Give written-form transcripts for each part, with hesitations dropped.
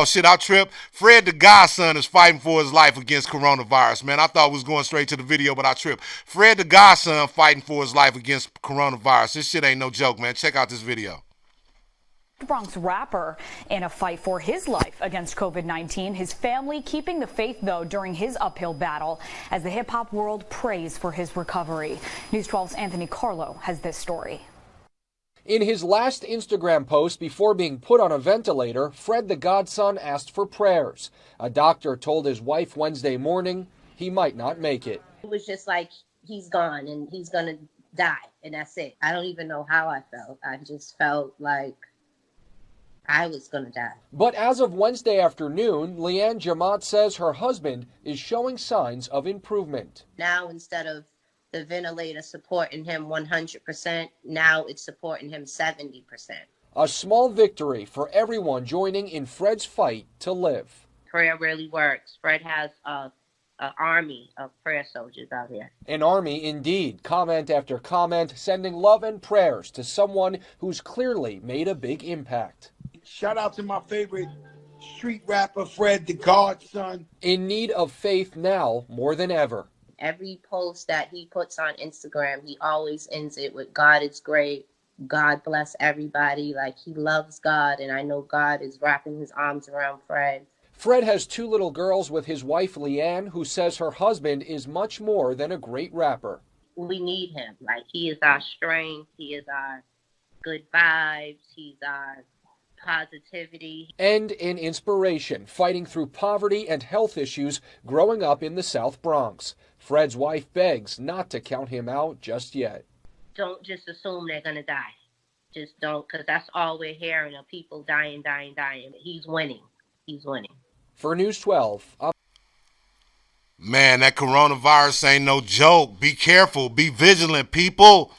Oh, shit, I tripped. Fred the Godson is fighting for his life against coronavirus, man. I thought we was going straight to the video, but I tripped. Fred the Godson fighting for his life against coronavirus. This shit ain't no joke, man. Check out this video. Bronx rapper in a fight for his life against COVID-19. His family keeping the faith, though, during his uphill battle as the hip-hop world prays for his recovery. News 12's Anthony Carlo has this story. In his last Instagram post before being put on a ventilator, Fred the Godson asked for prayers. A doctor told his wife Wednesday morning he might not make it. It was just like, he's gone and he's going to die, and that's it. I don't even know how I felt. I just felt like I was going to die. But as of Wednesday afternoon, Leanne Jamat says her husband is showing signs of improvement. Now, instead of the ventilator supporting him 100%, now it's supporting him 70%. A small victory for everyone joining in Fred's fight to live. Prayer really works. Fred has an army of prayer soldiers out here. An army indeed, comment after comment, sending love and prayers to someone who's clearly made a big impact. Shout out to my favorite street rapper, Fred the Godson. In need of faith now more than ever. Every post that he puts on Instagram, he always ends it with God is great. God bless everybody. Like, he loves God, and I know God is wrapping his arms around Fred. Fred has 2 little girls with his wife Leanne, who says her husband is much more than a great rapper. We need him. Like, he is our strength. He is our good vibes. He's our positivity. And an inspiration, fighting through poverty and health issues growing up in the South Bronx. Fred's wife begs not to count him out just yet. Don't just assume they're going to die. Just don't, because that's all we're hearing of people dying. He's winning. He's winning. For News 12, Man, that coronavirus ain't no joke. Be careful. Be vigilant, people.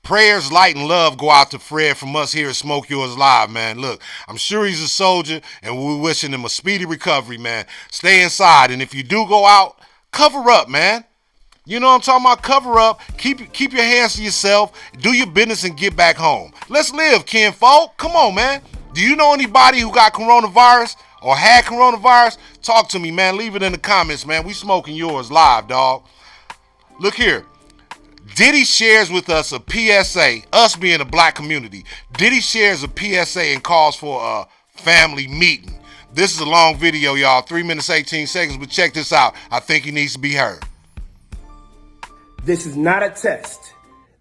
Prayers, light, and love go out to Fred from us here at Smoke Yours Live, man. Look, I'm sure he's a soldier, and we're wishing him a speedy recovery, man. Stay inside, and if you do go out, cover up, man. You know what I'm talking about? Cover up. Keep your hands to yourself. Do your business and get back home. Let's live, kinfolk. Come on, man. Do you know anybody who got coronavirus or had coronavirus? Talk to me, man. Leave it in the comments, man. We Smoking Yours Live, dog. Look here. Diddy shares with us a PSA, us being a black community. Diddy shares a PSA and calls for a family meeting. This is a long video, y'all, 3 minutes, 18 seconds, but check this out. I think he needs to be heard. This is not a test.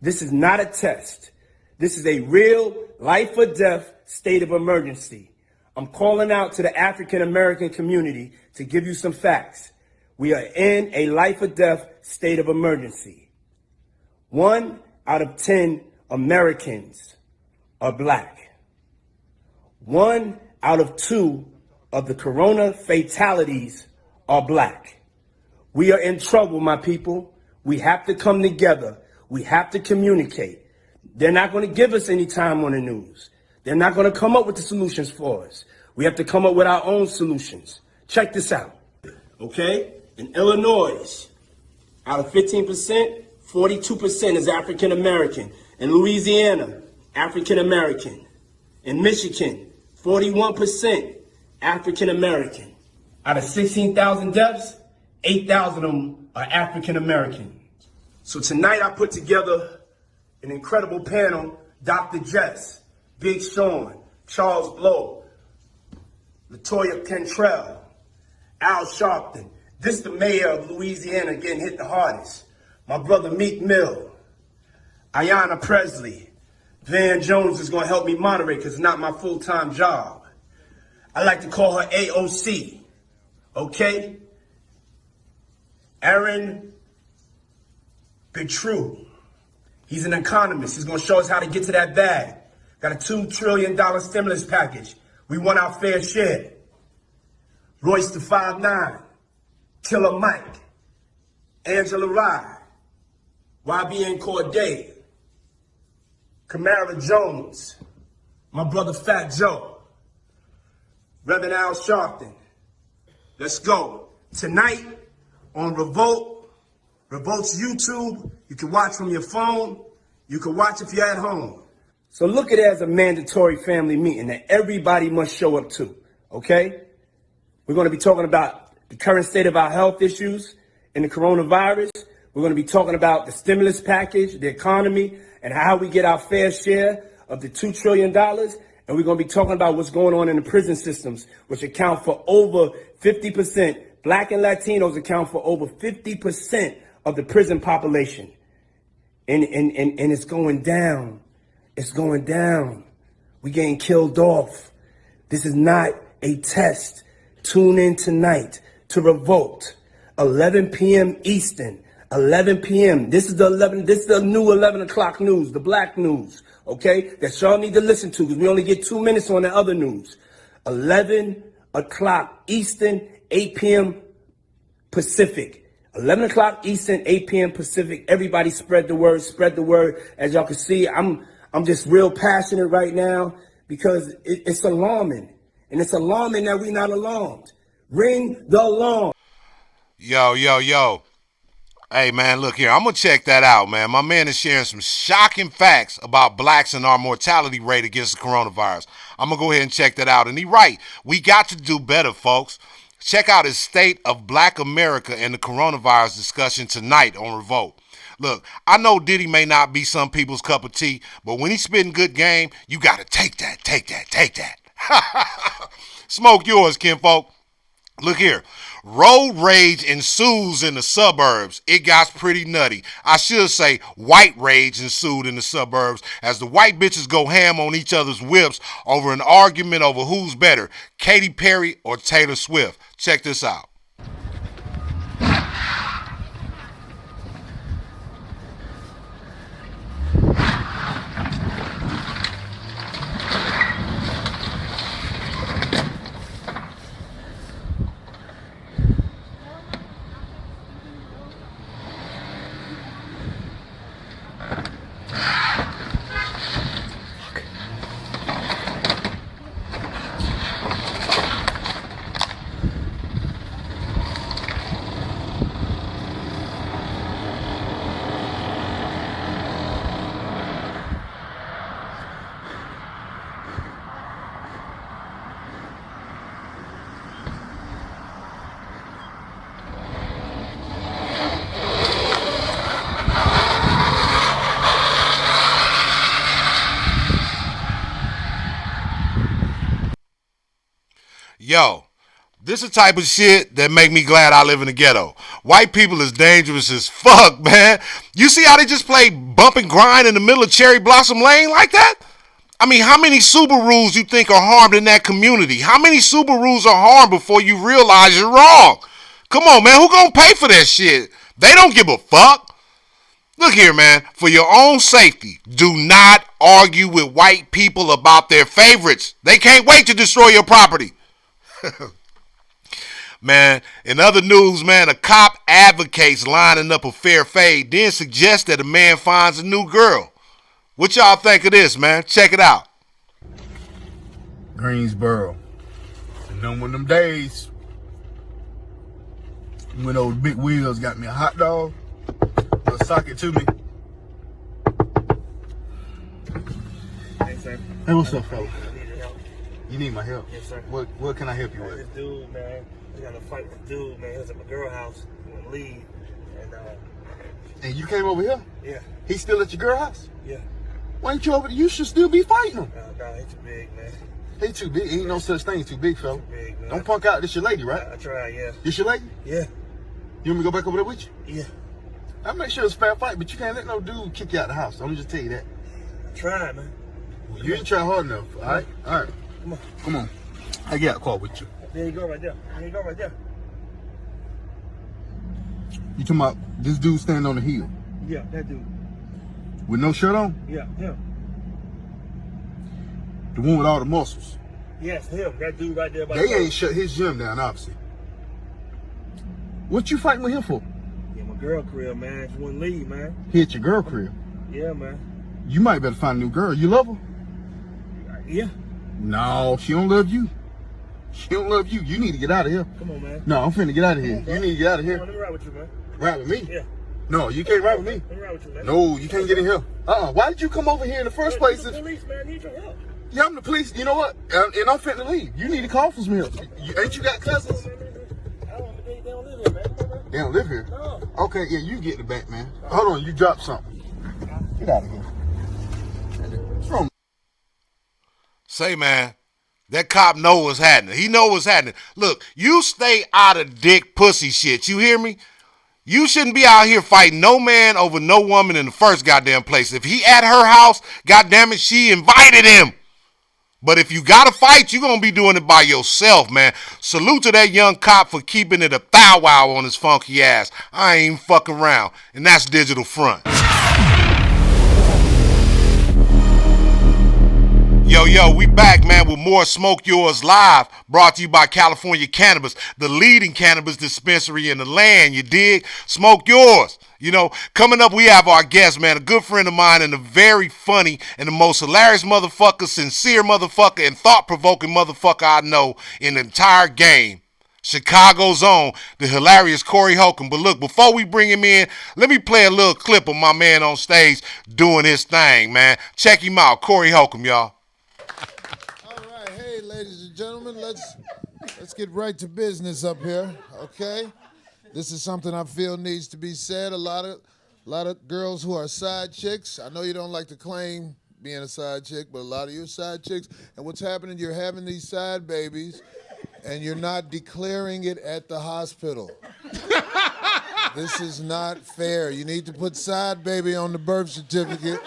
This is not a test. This is a real life or death state of emergency. I'm calling out to the African American community to give you some facts. We are in a life or death state of emergency. 1 out of 10 Americans are black. 1 out of 2 of the corona fatalities are black. We are in trouble, my people. We have to come together. We have to communicate. They're not going to give us any time on the news. They're not going to come up with the solutions for us. We have to come up with our own solutions. Check this out. Okay? In Illinois, out of 15%, 42% is African American. In Louisiana, African American. In Michigan, 41% African American. Out of 16,000 deaths, 8,000 of them are African American. So tonight I put together an incredible panel. Dr. Jess, Big Sean, Charles Blow, Latoya Cantrell, Al Sharpton. This is the mayor of Louisiana getting hit the hardest. My brother Meek Mill, Ayanna Presley. Van Jones is going to help me moderate because it's not my full-time job. I like to call her AOC, okay? Aaron Betrue. He's an economist. He's going to show us how to get to that bag. Got a $2 trillion stimulus package. We want our fair share. Royce the 5'9", Killer Mike, Angela Rye, YBN Corday, Camara Jones, my brother Fat Joe, Reverend Al Sharpton. Let's go. Tonight on Revolt's YouTube, you can watch from your phone. You can watch if you're at home. So look at it as a mandatory family meeting that everybody must show up to, okay? We're going to be talking about the current state of our health issues and the coronavirus. We're going to be talking about the stimulus package, the economy, and how we get our fair share of the $2 trillion. And we're going to be talking about what's going on in the prison systems, which account for over 50%. Black and Latinos account for over 50% of the prison population. And it's going down. It's going down. We're getting killed off. This is not a test. Tune in tonight to Revolt, 11 p.m. Eastern, 11 p.m. This is the new 11 o'clock news, the black news, okay? That y'all need to listen to because we only get 2 minutes on the other news. 11 o'clock Eastern, 8 p.m. Pacific. 11 o'clock Eastern, 8 p.m. Pacific. Everybody spread the word, spread the word. As y'all can see, I'm just real passionate right now because it's alarming. And it's alarming that we're not alarmed. Ring the alarm. Yo. Hey, man, look here. I'm going to check that out, man. My man is sharing some shocking facts about blacks and our mortality rate against the coronavirus. I'm going to go ahead and check that out. And he's right. We got to do better, folks. Check out his State of Black America and the coronavirus discussion tonight on Revolt. Look, I know Diddy may not be some people's cup of tea, but when he's spitting good game, you got to take that. Smoke yours, kinfolk. Look here. Road rage ensues in the suburbs. It got pretty nutty. I should say white rage ensued in the suburbs as the white bitches go ham on each other's whips over an argument over who's better, Katy Perry or Taylor Swift. Check this out. Yo, this is the type of shit that make me glad I live in the ghetto. White people is dangerous as fuck, man. You see how they just play bump and grind in the middle of Cherry Blossom Lane like that? I mean, how many Subarus you think are harmed in that community? How many Subarus are harmed before you realize you're wrong? Come on, man, who gonna pay for that shit? They don't give a fuck. Look here, man, for your own safety, do not argue with white people about their favorites. They can't wait to destroy your property. Man, in other news, man, a cop advocates lining up a fair fade, then suggests that a man finds a new girl. What y'all think of this, man? Check it out. Greensboro. And then one of them days when those big wheels got me a hot dog, they'll sock it to me. Hey, sir. Hey, what's up, fella? I need your help. You need my help? Yes, sir. What can I help you with? This dude, man, I got in a fight with this dude, man. He was at my girl house. He went to leave. And you came over here? Yeah. He still at your girl house? Yeah. Why ain't you over there? You should still be fighting him. No, he too big, man. He too big. Ain't no such thing too big, fella. Too big, man. Don't punk out. This your lady, right? I tried, yeah. This your lady? Yeah. You want me to go back over there with you? Yeah. I'll make sure it's a fair fight, but you can't let no dude kick you out the house. I'm just tell you that. I tried, man. Well, you didn't try hard enough, all right? All right. Come on. Come on. I got a call with you. There you go right there. There you go right there. You talking about this dude standing on the hill? Yeah, that dude. With no shirt on? Yeah, him. The one with all the muscles. Yes, him. That dude right there. They ain't shut his gym down, obviously. What you fighting with him for? Yeah, my girl crib, man. She wouldn't leave, man. He at your girl crib. Yeah, man. You might better find a new girl. You love her? Yeah. No, she don't love you. She don't love you. You need to get out of here. Come on, man. No, I'm finna get out of here. You need to get out of here. Come on, let me ride with you, man. Ride with me? Yeah. No, you can't ride with me. Let me ride with you, man. No, you can't get in here. Why did you come over here in the first place? The police, man. I need your help. Yeah, I'm the police. You know what? And I'm finna leave. You need to call for some help. Ain't you got cousins? They don't live here, man. They don't live here? No. Okay, yeah, you get the back, man. Hold on, you dropped something. Get out of here. What's wrong? Say, man, that cop know what's happening. He know what's happening. Look, you stay out of dick pussy shit. You hear me? You shouldn't be out here fighting no man over no woman in the first goddamn place. If he at her house, goddamn it, she invited him. But if you gotta fight, you gonna be doing it by yourself, man. Salute to that young cop for keeping it a thou wow on his funky ass. I ain't even fucking around. And that's Digital Front. Yo, we back, man, with more Smoke Yours Live, brought to you by California Cannabis, the leading cannabis dispensary in the land, you dig? Smoke Yours. You know, coming up, we have our guest, man, a good friend of mine and a very funny and the most hilarious motherfucker, sincere motherfucker, and thought-provoking motherfucker I know in the entire game. Chicago's own, the hilarious Corey Holcomb. But look, before we bring him in, let me play a little clip of my man on stage doing his thing, man. Check him out, Corey Holcomb, y'all. Ladies and gentlemen, let's get right to business up here, okay? This is something I feel needs to be said. A lot of girls who are side chicks. I know you don't like to claim being a side chick, but a lot of you are side chicks. And what's happening? You're having these side babies, and you're not declaring it at the hospital. This is not fair. You need to put side baby on the birth certificate.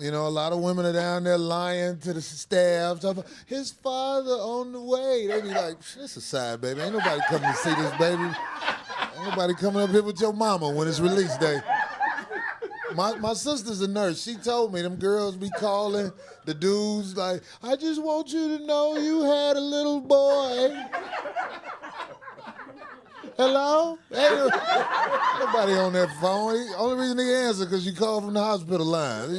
You know, a lot of women are down there lying to the staff. His father on the way. They be like, this a side baby. Ain't nobody coming to see this baby. Ain't nobody coming up here with your mama when it's release day. My sister's a nurse. She told me them girls be calling the dudes like, I just want you to know you had a little boy. Hello? Ain't nobody on that phone. Only reason they answer because you call from the hospital line.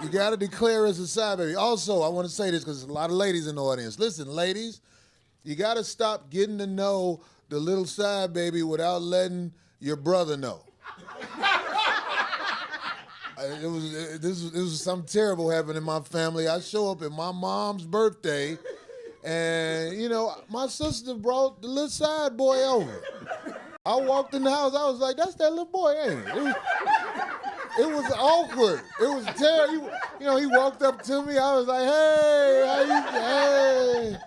You got to declare as a side baby. Also, I want to say this because there's a lot of ladies in the audience. Listen, ladies, you got to stop getting to know the little side baby without letting your brother know. This was something terrible happened in my family. I show up at my mom's birthday, and, you know, my sister brought the little side boy over. I walked in the house. I was like, that's that little boy, ain't it? It was awkward. It was terrible. You know, he walked up to me. I was like, hey, how you, hey.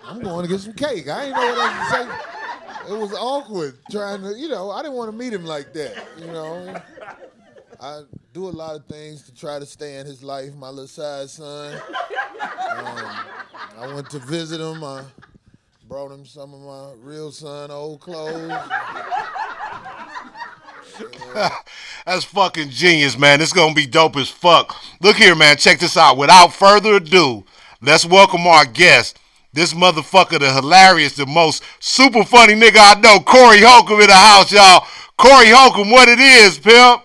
I'm going to get some cake. I ain't know what else to say. It was awkward trying to, you know, I didn't want to meet him like that, you know. I do a lot of things to try to stay in his life, my little side son. I went to visit him. I brought him some of my real son old clothes. That's fucking genius, man. It's gonna be dope as fuck. Look here, man. Check this out. Without further ado, let's welcome our guest. This motherfucker, the hilarious, the most super funny nigga I know, Corey Holcomb in the house, y'all. Corey Holcomb, what it is, pimp?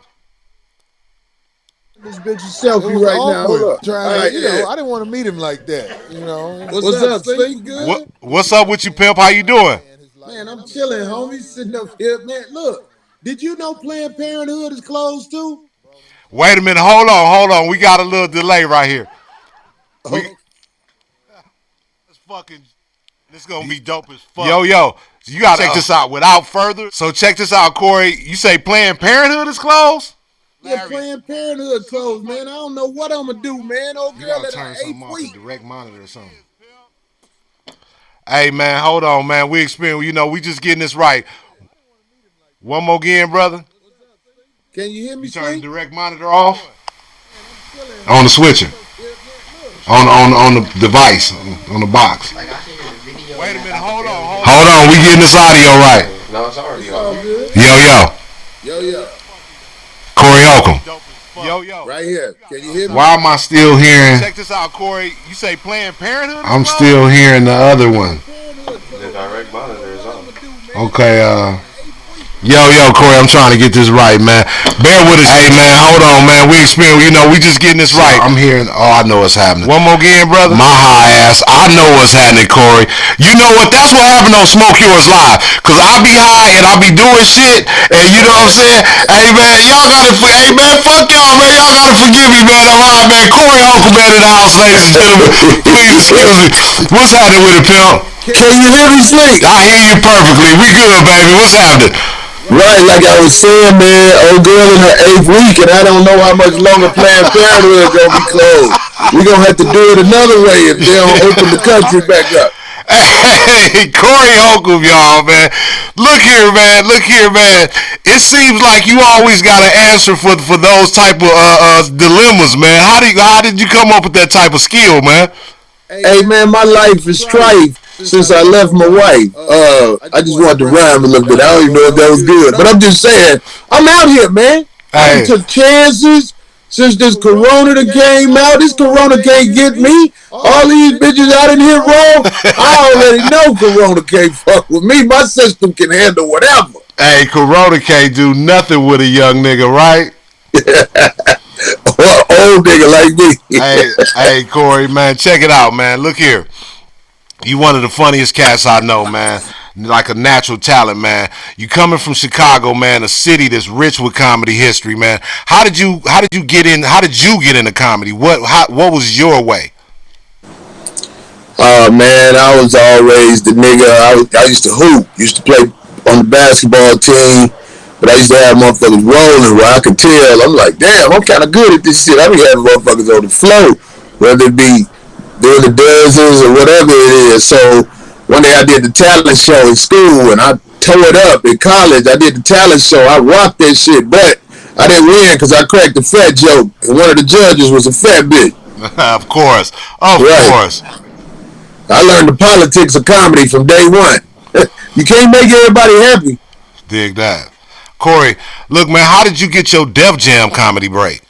This bitch is selfie right now. Hold up. Trying to, you know, I didn't want to meet him like that. You know. What's up, Slink? Good? What's up with you, pimp? How you doing? Man, I'm chilling, homie. Sitting up here, man. Look, did you know Planned Parenthood is closed too? Wait a minute. Hold on. We got a little delay right here. This gonna be dope as fuck. Yo, you gotta check this out. Without further, so check this out, Corey. You say Planned Parenthood is closed? Yeah, Planned Parenthood closed, man. I don't know what I'm gonna do, man. Old girl at her 8th week. Direct monitor or something. Hey, man, hold on, man. We experience, you know, we just getting this right. One more again, brother. Can you hear me? You turn the direct monitor off on the switcher, on the device, on the box. Wait a minute, hold on. We getting this audio right. No, it's already on. Yo. Corey Holcomb. Yo. Right here. Can you hear me? Why am I still hearing? Check this out, Corey. You say Planned Parenthood? I'm still hearing the other one. The direct monitor is on. Okay, Yo, Corey, I'm trying to get this right, man. Bear with us. Hey, man, hold on, man. We just getting this right. I'm hearing, I know what's happening. One more again, brother. My high ass, I know what's happening, Corey. You know what? That's what happened on Smoke Yours Live. Because I be high and I be doing shit, and you know what I'm saying? Hey, man, fuck y'all, man. Y'all gotta forgive me, man. I'm high, man. Corey Holcomb in the house, ladies and gentlemen. Please excuse me. What's happening with it, pimp? Can you hear me, Slink? I hear you perfectly. We good, baby. What's happening? Right, like I was saying, man, old girl in her 8th week, and I don't know how much longer Planned Parenthood gonna be closed. We gonna have to do it another way if they don't open the country back up. Hey, Corey Holcomb, y'all, man. Look here, man. It seems like you always got an answer for those type of dilemmas, man. How did you come up with that type of skill, man? Hey, man, my life is strife since I left my wife. I just wanted to rhyme a little bit. I don't even know if that was good, but I'm just saying, I'm out here, man. I took chances since this corona that came out. This corona can't get me. All these bitches out in here wrong. I already know corona can't fuck with me. My system can handle whatever. Hey, corona can't do nothing with a young nigga, right? Old nigga like me. hey, Corey, man, check it out, man. Look here. You one of the funniest cats I know, man. Like a natural talent, man. You coming from Chicago, man, a city that's rich with comedy history, man. How did you get into comedy? What was your way? Man, I was always the nigga. I used to hoop. Used to play on the basketball team. But I used to have motherfuckers rolling where I could tell. I'm like, damn, I'm kind of good at this shit. I be having motherfuckers on the floor, whether it be doing the dozens or whatever it is. So one day I did the talent show in school, and I tore it up in college. I did the talent show. I rocked that shit, but I didn't win because I cracked the fat joke, and one of the judges was a fat bitch. Of course. Of course. I learned the politics of comedy from day one. You can't make everybody happy. Dig that. Corey, look, man, how did you get your Def Jam comedy break?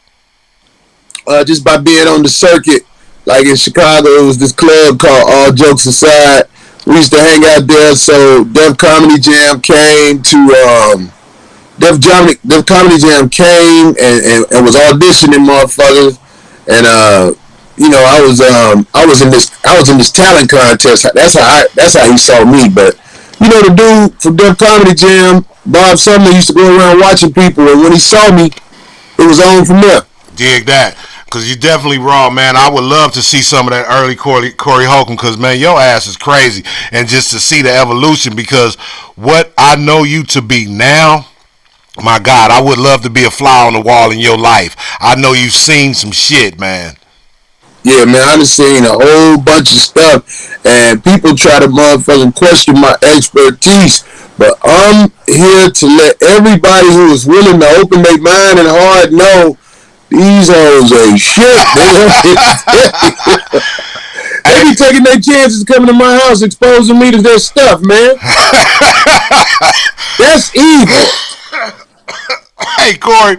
Just by being on the circuit. Like in Chicago, it was this club called All Jokes Aside. We used to hang out there, so Def Comedy Jam came to Def Comedy Jam came and was auditioning motherfuckers, and I was in this talent contest. That's how he saw me. But you know, the dude from Def Comedy Jam, Bob Sumner, used to go around watching people, and when he saw me, it was on from there. Dig that. Because you're definitely raw, man. I would love to see some of that early Corey Holcomb, because, man, your ass is crazy. And just to see the evolution, because what I know you to be now, my God, I would love to be a fly on the wall in your life. I know you've seen some shit, man. Yeah, man, I done seen a whole bunch of stuff, and people try to motherfucking question my expertise, but I'm here to let everybody who is willing to open their mind and heart know these hoes ain't shit. They be taking their chances coming to my house exposing me to their stuff, man. That's evil. Hey, Corey,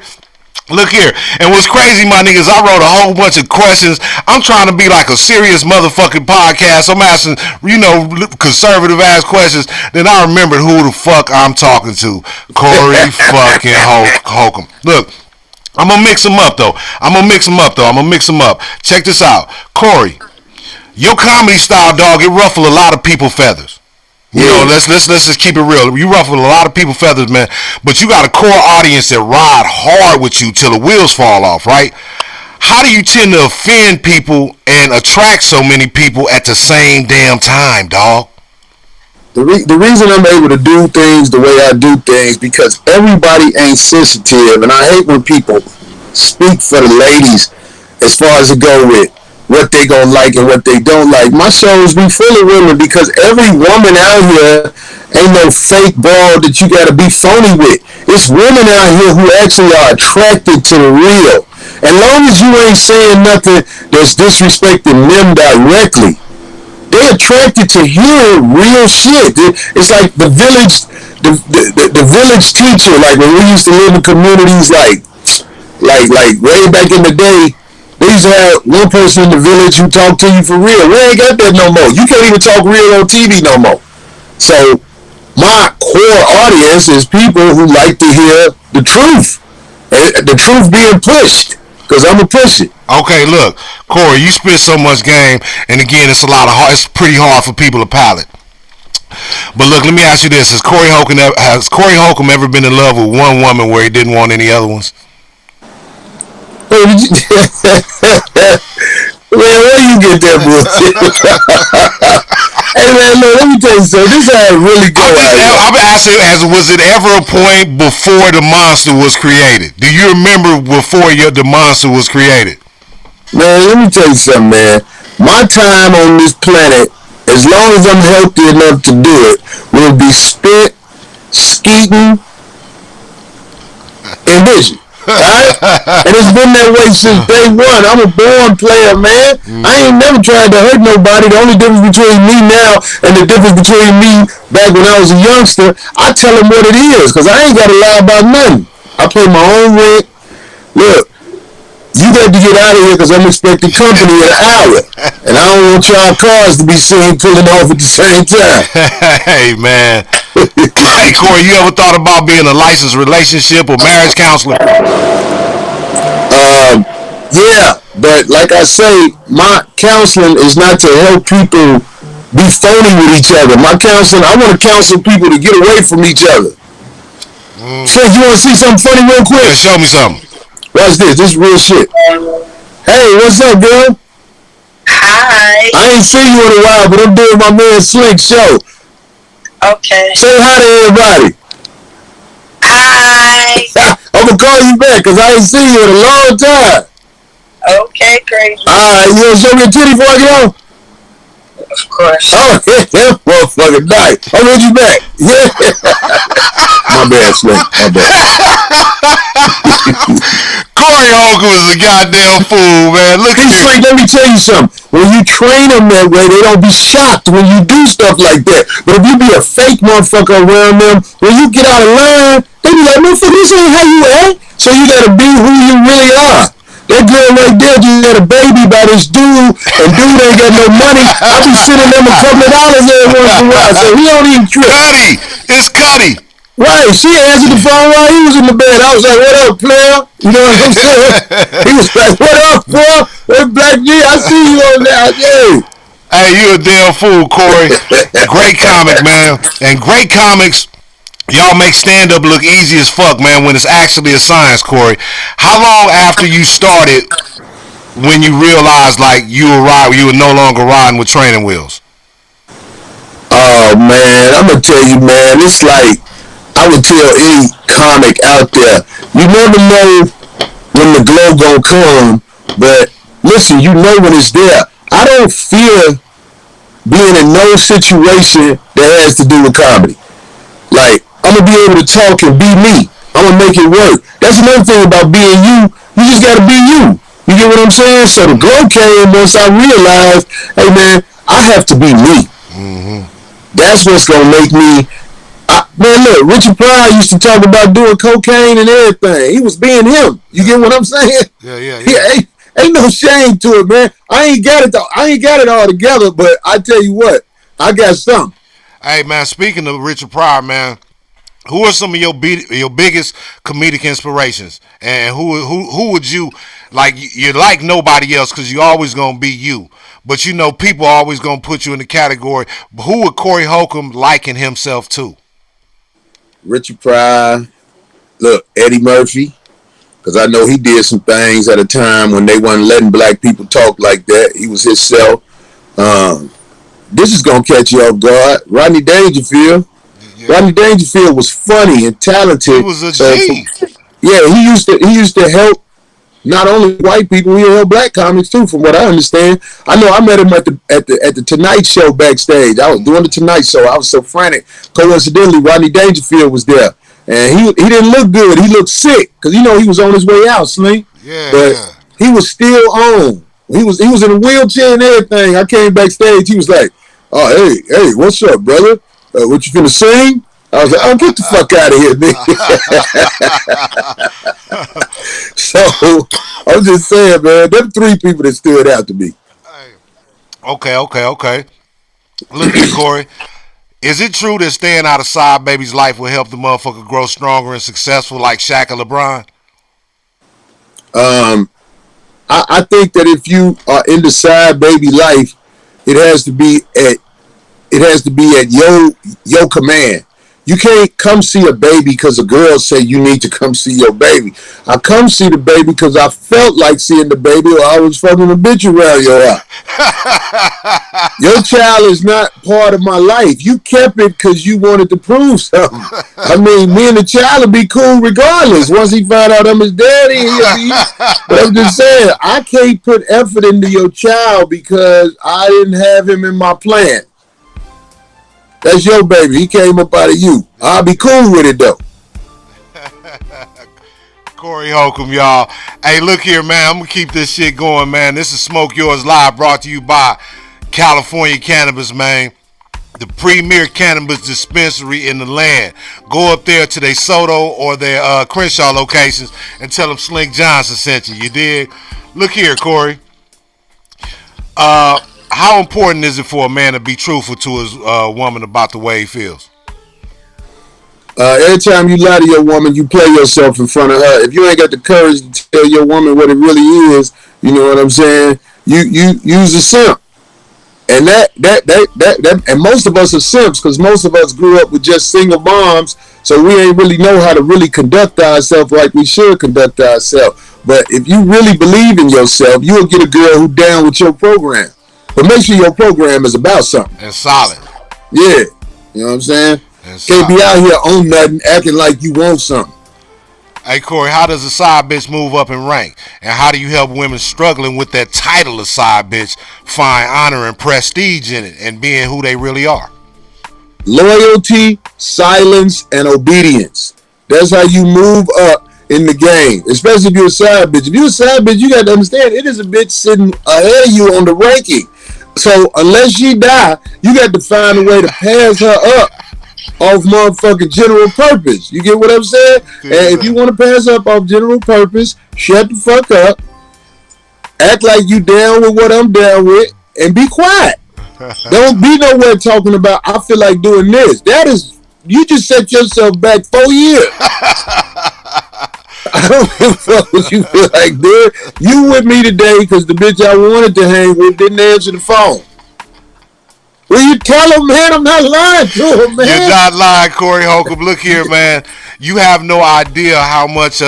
look here. And what's crazy, my niggas, I wrote a whole bunch of questions. I'm trying to be like a serious motherfucking podcast. I'm asking, conservative ass questions. Then I remembered who the fuck I'm talking to. Corey fucking Holcomb. Look. I'm going to mix them up, though. Check this out. Corey, your comedy style, dog, it ruffle a lot of people's feathers. You know, let's just keep it real. You ruffle a lot of people's feathers, man. But you got a core audience that ride hard with you till the wheels fall off, right? How do you tend to offend people and attract so many people at the same damn time, dog? The reason I'm able to do things the way I do things, because everybody ain't sensitive, and I hate when people speak for the ladies as far as it go with what they gonna like and what they don't like. My shows be full of women, because every woman out here ain't no fake broad that you gotta be phony with. It's women out here who actually are attracted to the real. And long as you ain't saying nothing that's disrespecting them directly, they're attracted to hearing real shit. It's like the village teacher. Like when we used to live in communities, like way back in the day, they used to have one person in the village who talked to you for real. We ain't got that no more. You can't even talk real on TV no more. So my core audience is people who like to hear the truth. The truth being pushed. Because I'm going to push it. Okay, look, Corey, you spit so much game, and again, it's it's pretty hard for people to palate. But look, let me ask you this: has Corey Holcomb ever been in love with one woman where he didn't want any other ones? Man, where you get that bullshit? Hey man, look, let me tell you something. This is really good. I'm asking, was it ever a point before the monster was created? Do you remember before the monster was created? Man, let me tell you something, man. My time on this planet, as long as I'm healthy enough to do it, will be spent skeeting and vision. Right? And it's been that way since day one. I'm a born player, man. I ain't never tried to hurt nobody. The only difference between me now and the difference between me back when I was a youngster, I tell them what it is, because I ain't got to lie about nothing. I pay my own rent. Look, you got to get out of here because I'm expecting company in an hour. And I don't want y'all cars to be seen pulling off at the same time. Hey, man. Hey, Corey, you ever thought about being a licensed relationship or marriage counselor? Yeah, but like I say, my counseling is not to help people be phony with each other. My counseling, I want to counsel people to get away from each other. Slink, you want to see something funny real quick? Yeah, show me something. Watch this. This is real shit. Hey, what's up, girl? Hi. I ain't seen you in a while, but I'm doing my man Slink's show. Okay. Say hi to everybody. Hi. I'm going to call you back because I ain't seen you in a long time. Okay, crazy. Alright, you gonna show me a titty before I get on? Of course. Oh, yeah, that motherfucking nice. I want you back. Yeah. My bad, Slink. My bad. Corey Holcomb is a goddamn fool, man. Look at Slink, let me tell you something. When you train them that way, they don't be shocked when you do stuff like that. But if you be a fake motherfucker around them, when you get out of line, they be like, motherfucker, this ain't how you act. So you gotta be who you really are. That girl right there just had a baby by this dude, and dude ain't got no money. I be sending them $2 every once in a while, so he don't even trip. Cuddy! It's Cuddy! Right, she answered the phone while he was in the bed. I was like, what up, player? You know what I'm saying? He was like, what up, bro? Hey, Black G, I see you on there. Yeah. Hey, you a damn fool, Corey. Great comic, man. And great comics, y'all make stand-up look easy as fuck, man, when it's actually a science, Corey. How long after you started when you realized, like, you were no longer riding with training wheels? Oh, man, I'm going to tell you, man, it's like, I would tell any comic out there, you never know when the glow gonna come, but listen, you know when it's there. I don't fear being in no situation that has to do with comedy. Like, I'm gonna be able to talk and be me. I'm gonna make it work. That's another thing about being you. You just gotta be you. You get what I'm saying? So the glow came once I realized, hey man, I have to be me. That's what's gonna make me. Man, look, Richard Pryor used to talk about doing cocaine and everything. He was being him. You get what I'm saying? Yeah. Ain't no shame to it, man. I ain't got it though. I ain't got it all together, but I tell you what, I got something. Hey, man, speaking of Richard Pryor, man, who are some of your biggest comedic inspirations? And who would you, like, you're like nobody else because you're always going to be you. But, you know, people are always going to put you in the category. But who would Corey Holcomb liken himself to? Richard Pryor, look, Eddie Murphy, because I know he did some things at a time when they wasn't letting black people talk like that. He was himself. This is going to catch you off guard. Rodney Dangerfield. Yeah. Rodney Dangerfield was funny and talented. He was a G. Yeah, he used to help not only white people, he helped black comics too, from what I understand. I know I met him at the Tonight Show backstage. I was doing the Tonight Show. I was so frantic. Coincidentally, Rodney Dangerfield was there. And he didn't look good. He looked sick. Because, you know, he was on his way out, Slink. Yeah. But he was still on. He was in a wheelchair and everything. I came backstage. He was like, oh, hey, what's up, brother? What you finna sing? I was like, oh, get the fuck out of here, nigga. So, I'm just saying, man, them three people that stood out to me. Okay. Look here, Corey. Is it true that staying out of side baby's life will help the motherfucker grow stronger and successful like Shaq or LeBron? I think that if you are in the side baby life, it has to be at your command. You can't come see a baby because a girl say you need to come see your baby. I come see the baby because I felt like seeing the baby, or I was fucking a bitch around your eye. Your child is not part of my life. You kept it because you wanted to prove something. I mean, me and the child would be cool regardless. Once he found out I'm his daddy, but I'm just saying, I can't put effort into your child because I didn't have him in my plan. That's your baby. He came up out of you. I'll be cool with it, though. Corey Holcomb, y'all. Hey, look here, man. I'm going to keep this shit going, man. This is Smoke Yours Live, brought to you by California Cannabis, man. The premier cannabis dispensary in the land. Go up there to their Soto or their Crenshaw locations and tell them Slink Johnson sent you. You dig? Look here, Corey. How important is it for a man to be truthful to his woman about the way he feels? Every time you lie to your woman, you play yourself in front of her. If you ain't got the courage to tell your woman what it really is, you know what I'm saying? You use a simp, and that and most of us are simps because most of us grew up with just single moms, so we ain't really know how to really conduct ourselves like we should conduct ourselves. But if you really believe in yourself, you'll get a girl who down with your program. But make sure your program is about something. And solid. Yeah. You know what I'm saying? Can't be out here on nothing acting like you want something. Hey, Corey, how does a side bitch move up in rank? And how do you help women struggling with that title of side bitch find honor and prestige in it and being who they really are? Loyalty, silence, and obedience. That's how you move up in the game, especially if you're a side bitch. If you're a side bitch, you got to understand it is a bitch sitting ahead of you on the ranking. So unless she die, you got to find a way to pass her up off motherfucking general purpose. You get what I'm saying? And if you want to pass up off general purpose, shut the fuck up, act like you down with what I'm down with, and be quiet. Don't be nowhere talking about, I feel like doing this. That is, you just set yourself back 4 years. I don't give a fuck what you feel like, dude. You with me today because the bitch I wanted to hang with didn't answer the phone. Will you tell him, man? I'm not lying to him, man. You're not lying, Corey Holcomb. Look here, man. You have no idea how much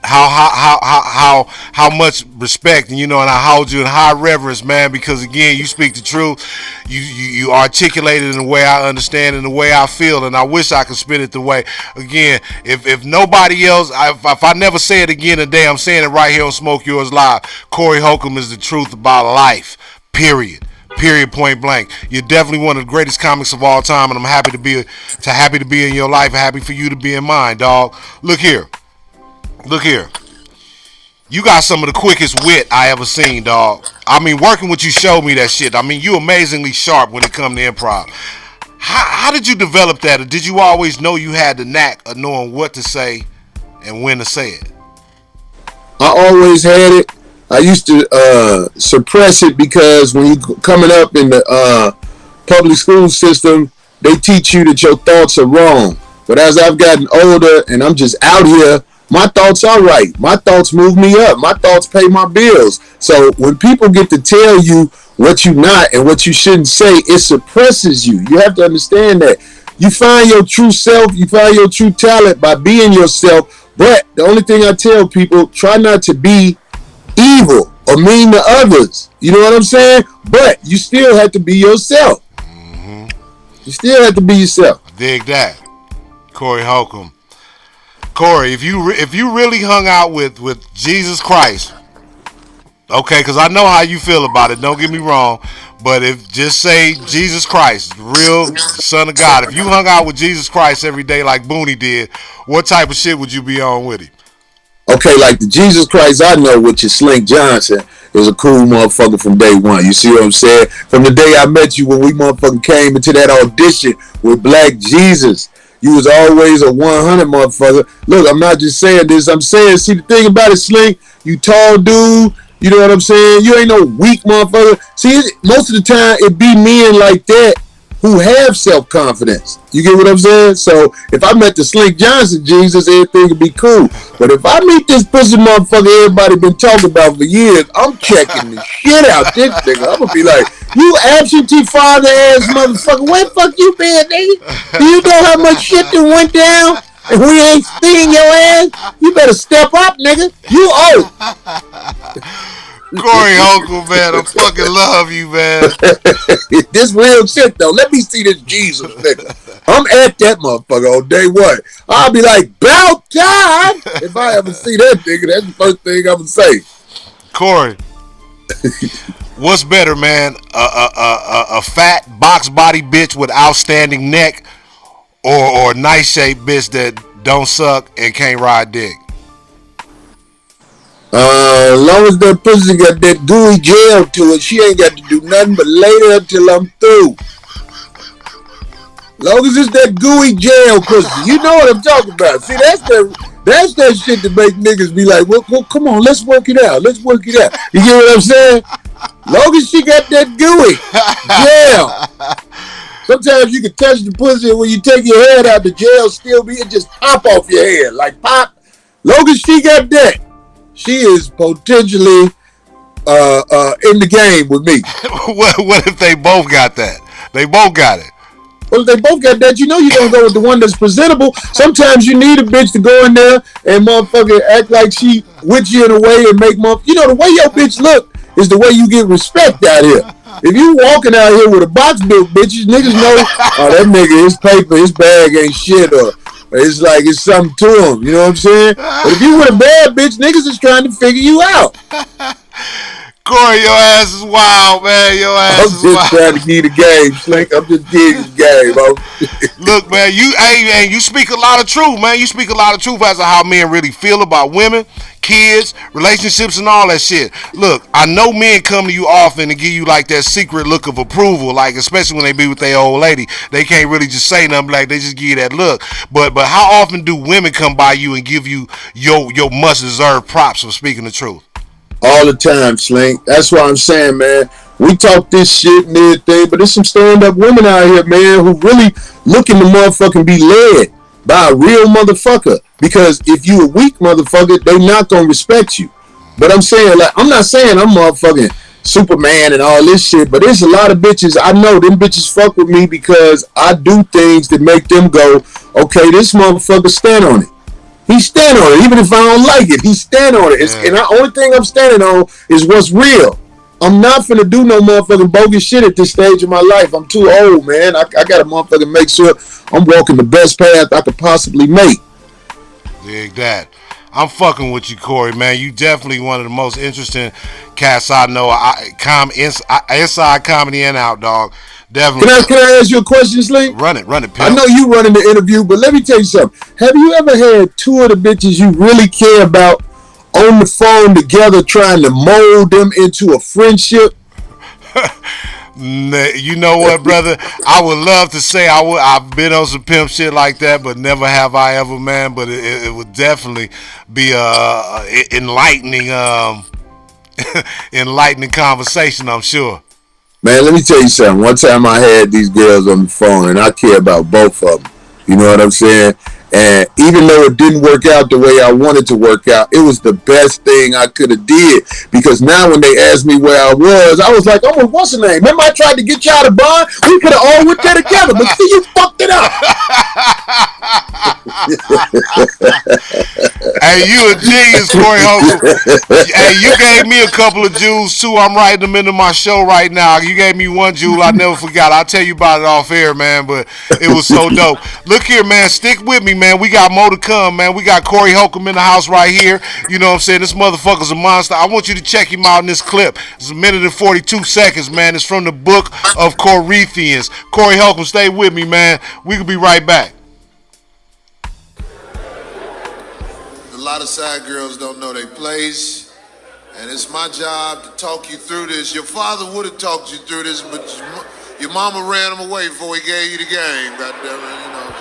how much respect, and and I hold you in high reverence, man, because again, you speak the truth. You articulate it in the way I understand and the way I feel, and I wish I could spit it the way, again, if nobody else, if I never say it again today, I'm saying it right here on Smoke Yours Live. Corey Holcomb is the truth about life, period, point blank. You're definitely one of the greatest comics of all time, and I'm happy to be in your life, happy for you to be in mine, dog. Look here. You got some of the quickest wit I ever seen, dog. I mean, working with you showed me that shit. I mean, you amazingly sharp when it come to improv. How did you develop that? Or did you always know you had the knack of knowing what to say and when to say it? I always had it. I used to suppress it because when you coming up in the public school system, they teach you that your thoughts are wrong. But as I've gotten older and I'm just out here, my thoughts are right. My thoughts move me up. My thoughts pay my bills. So when people get to tell you what you not and what you shouldn't say, it suppresses you. You have to understand that. You find your true self, you find your true talent by being yourself. But the only thing I tell people, try not to be evil or mean to others. You know what I'm saying? But you still have to be yourself. Mm-hmm. You still have to be yourself. Dig that. Corey Holcomb. Corey, if you really hung out with Jesus Christ, okay, because I know how you feel about it, don't get me wrong, but if just say Jesus Christ, real son of God, if you hung out with Jesus Christ every day like Booney did, what type of shit would you be on with him? Okay, like the Jesus Christ I know, which is Slink Johnson, is a cool motherfucker from day one. You see what I'm saying? From the day I met you when we motherfucking came into that audition with Black Jesus, you was always a 100 motherfucker. Look, I'm not just saying this. I'm saying, see, the thing about it, Slink, you tall dude. You know what I'm saying? You ain't no weak motherfucker. See, most of the time, it be men like that who have self-confidence. You get what I'm saying? So if I met the Slink Johnson Jesus, everything would be cool. But if I meet this pussy motherfucker everybody been talking about for years, I'm checking the shit out this nigga. I'm gonna be like, you absentee father ass motherfucker, where the fuck you been, nigga? Do you know how much shit that went down? And we ain't seeing your ass? You better step up, nigga. You old. Corey Holcomb, man, I fucking love you, man. This real shit, though. Let me see this Jesus nigga. I'm at that motherfucker on day one. I'll be like, about time. If I ever see that nigga, that's the first thing I'm gonna say. Corey, what's better, man? A fat box body bitch with outstanding neck, or a nice shaped bitch that don't suck and can't ride dick? As long as that pussy got that gooey gel to it, she ain't got to do nothing but lay there till I'm through. Long as it's that gooey gel pussy, you know what I'm talking about. See, that's that shit that make niggas be like, well, come on, let's work it out. Let's work it out. You get what I'm saying? Long as she got that gooey gel. Sometimes you can touch the pussy and when you take your head out, the gel still be, it just pop off your head. Like pop. Long as she got that, she is potentially in the game with me. What if they both got that? They both got it. Well, if they both got that, you know you're going to go with the one that's presentable. Sometimes you need a bitch to go in there and motherfucker act like she with you in a way and make you know, the way your bitch look is the way you get respect out here. If you walking out here with a box built bitches, niggas know, oh, that nigga, his paper, his bag ain't shit, or it's like it's something to him. You know what I'm saying? But if you with a bad bitch, niggas is trying to figure you out. Corey, your ass is wild, man. Your ass is wild. I'm just trying to give the game, Slink. I'm just giving the game. Look, man, you speak a lot of truth, man. You speak a lot of truth as to how men really feel about women, kids, relationships, and all that shit. Look, I know men come to you often and give you like that secret look of approval, like especially when they be with their old lady. They can't really just say nothing, like they just give you that look. But how often do women come by you and give you your much deserved props for speaking the truth? All the time, Slink. That's what I'm saying, man. We talk this shit and everything, but there's some stand-up women out here, man, who really looking to motherfucking be led by a real motherfucker. Because if you a weak motherfucker, they not gonna respect you. But I'm saying, like, I'm not saying I'm motherfucking Superman and all this shit, but there's a lot of bitches, I know them bitches fuck with me because I do things that make them go, okay, this motherfucker stand on it. He stand on it. Even if I don't like it, he stand on it. And the only thing I'm standing on is what's real. I'm not finna do no motherfucking bogus shit at this stage of my life. I'm too old, man. I gotta motherfucking make sure I'm walking the best path I could possibly make. Dig that. I'm fucking with you, Corey, man. You definitely one of the most interesting cats I know. Inside comedy and out, dog. Definitely. Can I ask you a question, Slink? Run it, pimp. I know you running the interview, but let me tell you something. Have you ever had two of the bitches you really care about on the phone together trying to mold them into a friendship? You know what, brother? I would love to say I've been on some pimp shit like that, but never have I ever, man. But it would definitely be enlightening, enlightening conversation, I'm sure. Man, let me tell you something. One time I had these girls on the phone, and I care about both of them. You know what I'm saying? And even though it didn't work out the way I wanted to work out, it was the best thing I could have did. Because now when they asked me where I was like, oh, what's the name? Remember I tried to get y'all to bond? We could have all went there together, but see, you fucked it up. Hey, you a genius, Corey Holcomb. Hey, you gave me a couple of jewels, too. I'm writing them into my show right now. You gave me one jewel I never forgot. I'll tell you about it off air, man, but it was so dope. Look here, man. Stick with me, man. We got more to come, man. We got Corey Holcomb in the house right here. You know what I'm saying? This motherfucker's a monster. I want you to check him out in this clip. It's 1 minute and 42 seconds, man. It's from the book of Corinthians. Corey Holcomb, stay with me, man. We could be right back. A lot of side girls don't know their place, and it's my job to talk you through this. Your father would have talked you through this, but your mama ran him away before he gave you the game. God damn it, you know.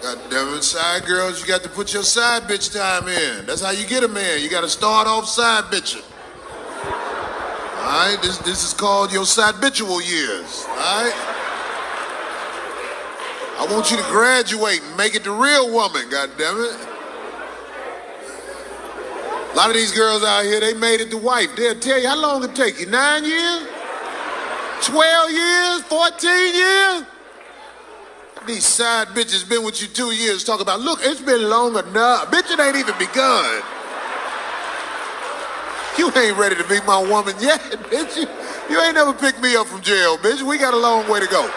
God damn it, side girls, you got to put your side bitch time in. That's how you get a man. You got to start off side bitching. All right, this is called your side bitchual years. All right. I want you to graduate and make it the real woman, goddammit. A lot of these girls out here, they made it to wife. They'll tell you how long it take you, 9 years? 12 years? 14 years? These side bitches been with you 2 years talk about, look, it's been long enough. Bitch, it ain't even begun. You ain't ready to be my woman yet, bitch. You ain't never picked me up from jail, bitch. We got a long way to go.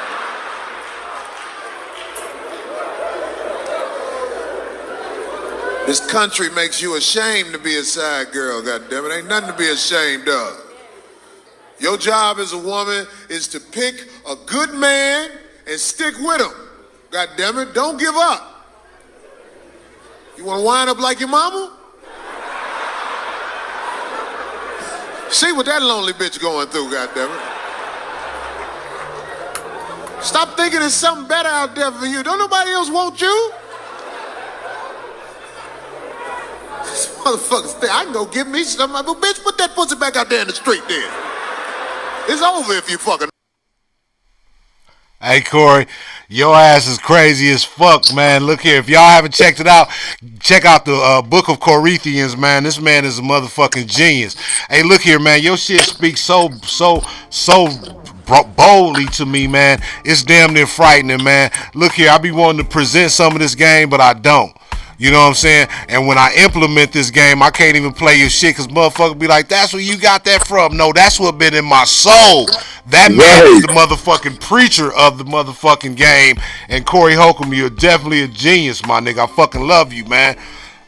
This country makes you ashamed to be a side girl, goddammit. Ain't nothing to be ashamed of. Your job as a woman is to pick a good man and stick with him. Goddammit, don't give up. You want to wind up like your mama? See what that lonely bitch going through, goddammit. Stop thinking there's something better out there for you. Don't nobody else want you? This motherfucker's thing. I can go get me some. Well, bitch, put that pussy back out there in the street then. It's over if you fucking. Hey, Corey, your ass is crazy as fuck, man. Look here, if y'all haven't checked it out, check out the Book of Corinthians, man. This man is a motherfucking genius. Hey, look here, man. Your shit speaks so boldly to me, man. It's damn near frightening, man. Look here, I be wanting to present some of this game, but I don't. You know what I'm saying? And when I implement this game, I can't even play your shit because motherfucker be like, that's where you got that from. No, that's what been in my soul. That man is the motherfucking preacher of the motherfucking game. And Corey Holcomb, you're definitely a genius, my nigga. I fucking love you, man.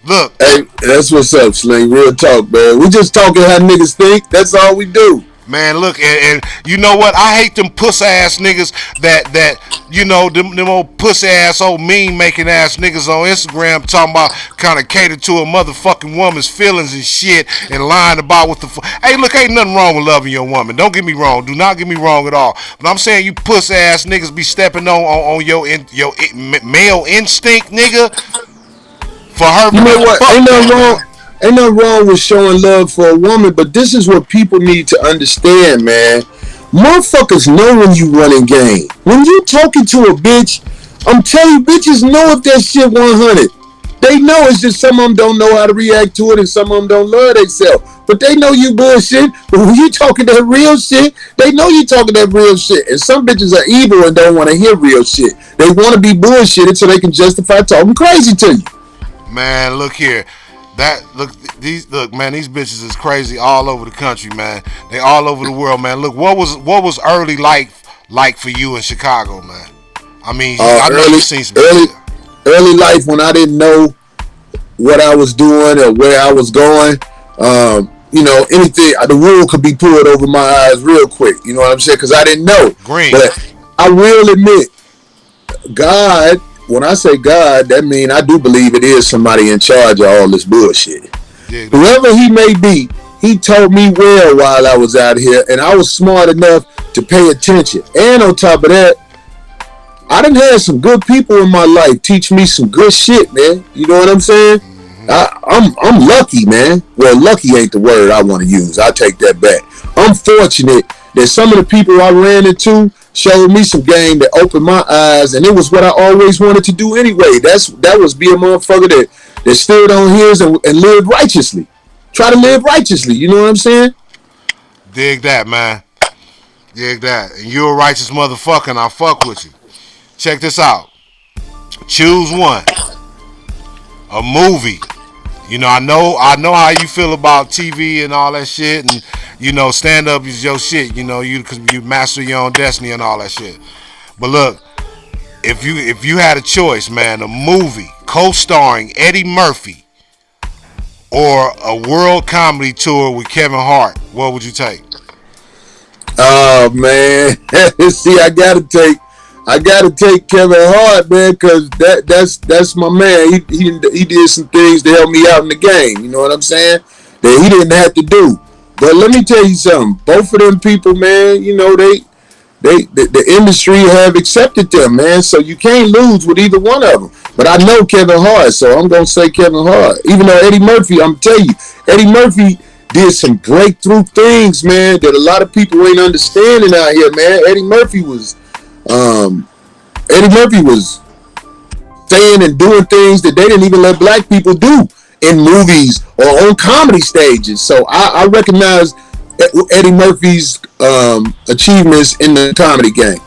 Look. Hey, that's what's up, Slink. Real talk, man. We just talking how niggas think. That's all we do. Man, look, and you know what? I hate them puss ass niggas that you know, them old puss ass, old mean making ass niggas on Instagram talking about kind of cater to a motherfucking woman's feelings and shit and lying about what the fuck. Hey, look, ain't nothing wrong with loving your woman. Don't get me wrong. Do not get me wrong at all. But I'm saying you puss ass niggas be stepping on your male instinct, nigga. For her, you know what? Ain't nothing wrong. Ain't nothing wrong with showing love for a woman, but this is what people need to understand, man. Motherfuckers know when you running game. When you talking to a bitch, I'm telling you, bitches know if that shit 100. They know, it's just some of them don't know how to react to it and some of them don't love themselves. But they know you bullshit. But when you talking that real shit, they know you talking that real shit. And some bitches are evil and don't want to hear real shit. They want to be bullshitted so they can justify talking crazy to you. Man, look here. These bitches is crazy all over the country, man. They all over the world, man. Look, what was early life like for you in Chicago, man? I mean, I know you've seen some early life when I didn't know what I was doing or where I was going. You know, anything, the wool could be pulled over my eyes real quick. You know what I'm saying? Because I didn't know. Green. But I will admit, God. When I say God, that means I do believe it is somebody in charge of all this bullshit. Yeah. Whoever he may be, he told me well while I was out here, and I was smart enough to pay attention. And on top of that, I done had some good people in my life teach me some good shit, man. You know what I'm saying? Mm-hmm. I'm lucky, man. Well, lucky ain't the word I want to use. I take that back. I'm fortunate that some of the people I ran into showed me some game that opened my eyes, and it was what I always wanted to do anyway. That was be a motherfucker that stood on his and lived righteously. Try to live righteously, you know what I'm saying? Dig that, man. Dig that. And you're a righteous motherfucker, and I fuck with you. Check this out. Choose one. A movie. You know, I know how you feel about TV and all that shit, and you know, stand up is your shit. You know, because you master your own destiny and all that shit. But look, if you had a choice, man, a movie co-starring Eddie Murphy or a world comedy tour with Kevin Hart, what would you take? Oh man, see, I gotta take Kevin Hart, man, because that's my man. He did some things to help me out in the game. You know what I'm saying? That he didn't have to do. But let me tell you something. Both of them people, man, you know, the industry have accepted them, man. So you can't lose with either one of them. But I know Kevin Hart, so I'm gonna say Kevin Hart. Even though Eddie Murphy, I'm telling you, Eddie Murphy did some breakthrough things, man, that a lot of people ain't understanding out here, man. Eddie Murphy was saying and doing things that they didn't even let black people do in movies or on comedy stages. So I recognize Eddie Murphy's achievements in the comedy game.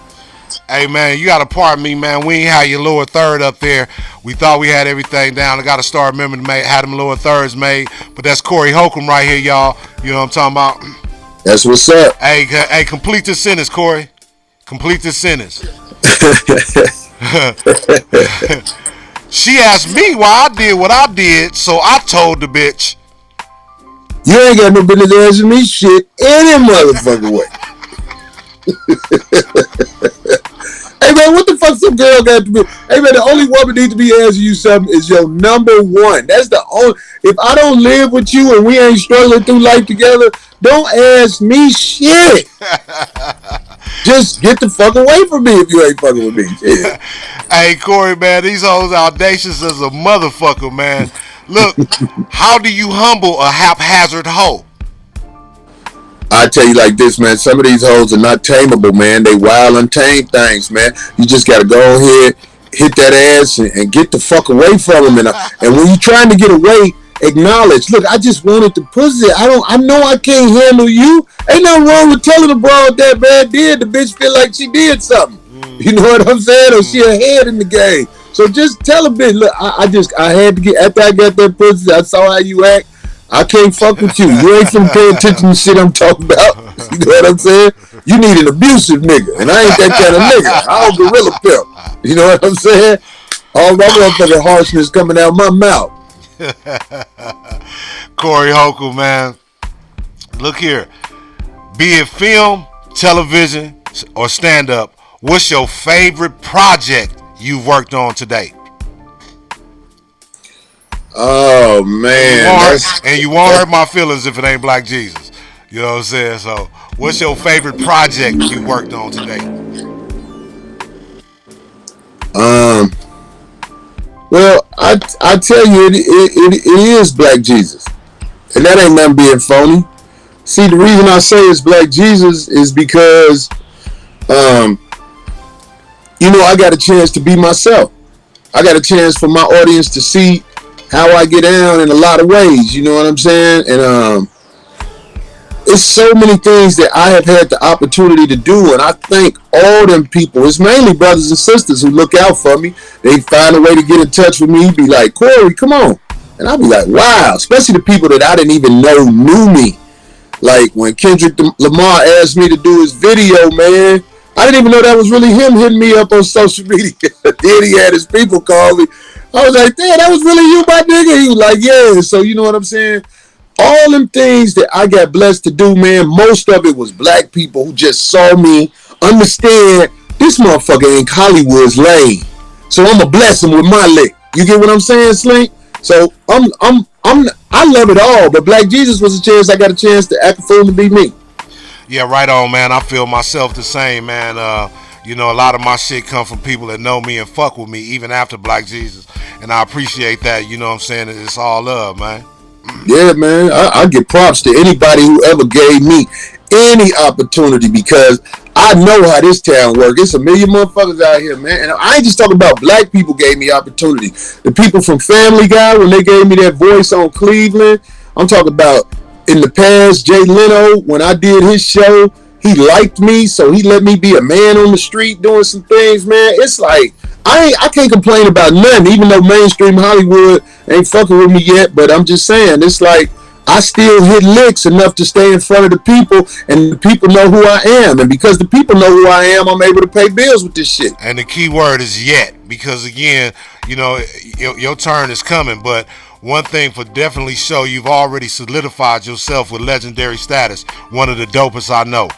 Hey man, you gotta pardon me, man. We ain't had your lower third up there. We thought we had everything down. I gotta start remembering to have them lower thirds made. But that's Corey Holcomb right here, y'all. You know what I'm talking about? That's what's up. Hey, complete the sentence, Corey. Complete the sentence. She asked me why I did what I did, so I told the bitch. You ain't got no business asking me shit any motherfucking way. Hey man, what the fuck some girl got to be? Hey man, the only woman needs to be asking you something is your number one. That's the only. If I don't live with you and we ain't struggling through life together, don't ask me shit. Just get the fuck away from me if you ain't fucking with me. Yeah. Hey Corey, man, these hoes audacious as a motherfucker, man. Look, how do you humble a haphazard hoe? I tell you like this, man. Some of these hoes are not tameable, man. They wild, untamed things, man. You just gotta go ahead, hit that ass, and get the fuck away from them. And when you're trying to get away, acknowledge. Look, I just wanted the pussy. I know I can't handle you. Ain't nothing wrong with telling a broad that bad did. The bitch feel like she did something. You know what I'm saying? Or she ahead in the game. So just tell a bitch, look, I had to get, after I got that pussy, I saw how you act. I can't fuck with you. You ain't finna pay attention to shit I'm talking about. You know what I'm saying? You need an abusive nigga, and I ain't that kind of nigga. I don't gorilla pimp. You know what I'm saying? All my motherfucking harshness coming out my mouth. Corey Holcomb, man. Look here. Be it film, television, or stand-up, what's your favorite project you've worked on to date? Oh man, and you won't hurt my feelings if it ain't Black Jesus. You know what I'm saying? So, what's your favorite project you worked on today? Well, I tell you, it is Black Jesus, and that ain't nothing being phony. See, the reason I say it's Black Jesus is because, you know, I got a chance to be myself. I got a chance for my audience to see how I get down in a lot of ways, you know what I'm saying? And it's so many things that I have had the opportunity to do, and I thank all them people. It's mainly brothers and sisters who look out for me. They find a way to get in touch with me, be like, Corey, come on. And I'll be like, wow, especially the people that I didn't even know knew me. Like when Kendrick Lamar asked me to do his video, man, I didn't even know that was really him hitting me up on social media. Then he had his people call me. I was like, damn, that was really you, my nigga? He was like, yeah. So you know what I'm saying? All them things that I got blessed to do, man, most of it was Black people who just saw me understand this motherfucker ain't Hollywood's lane. So I'm going to bless him with my lick. You get what I'm saying, Slink? So I love it all, but Black Jesus was a chance. I got a chance to act a fool and be me. Yeah, right on, man. I feel myself the same, man. You know, a lot of my shit come from people that know me and fuck with me even after Black Jesus. And I appreciate that. You know what I'm saying? It's all love, man. Yeah, man. I give props to anybody who ever gave me any opportunity because I know how this town works. It's a million motherfuckers out here, man. And I ain't just talking about Black people gave me opportunity. The people from Family Guy, when they gave me that voice on Cleveland, I'm talking about in the past, Jay Leno, when I did his show, he liked me, so he let me be a man on the street doing some things, man. It's like, I can't complain about nothing, even though mainstream Hollywood ain't fucking with me yet, but I'm just saying, it's like, I still hit licks enough to stay in front of the people, and the people know who I am, and because the people know who I am, I'm able to pay bills with this shit. And the key word is yet, because again, you know, your turn is coming, but one thing for definitely sure, you've already solidified yourself with legendary status, one of the dopest I know.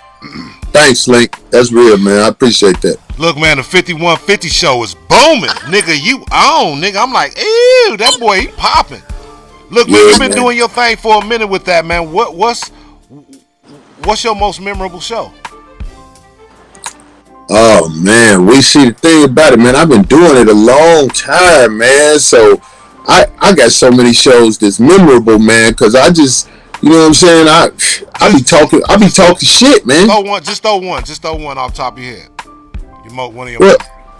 Thanks, Slink. That's real, man. I appreciate that. Look, man, the 5150 show is booming. Nigga, you on, nigga. I'm like, ew, that boy, he popping. Look, man, you've been doing your thing for a minute with that, man. What's your most memorable show? Oh, man. We see the thing about it, man. I've been doing it a long time, man. So I got so many shows that's memorable, man, because I just... You know what I'm saying? I be talking shit, man. Just throw one off the top of your head. One of your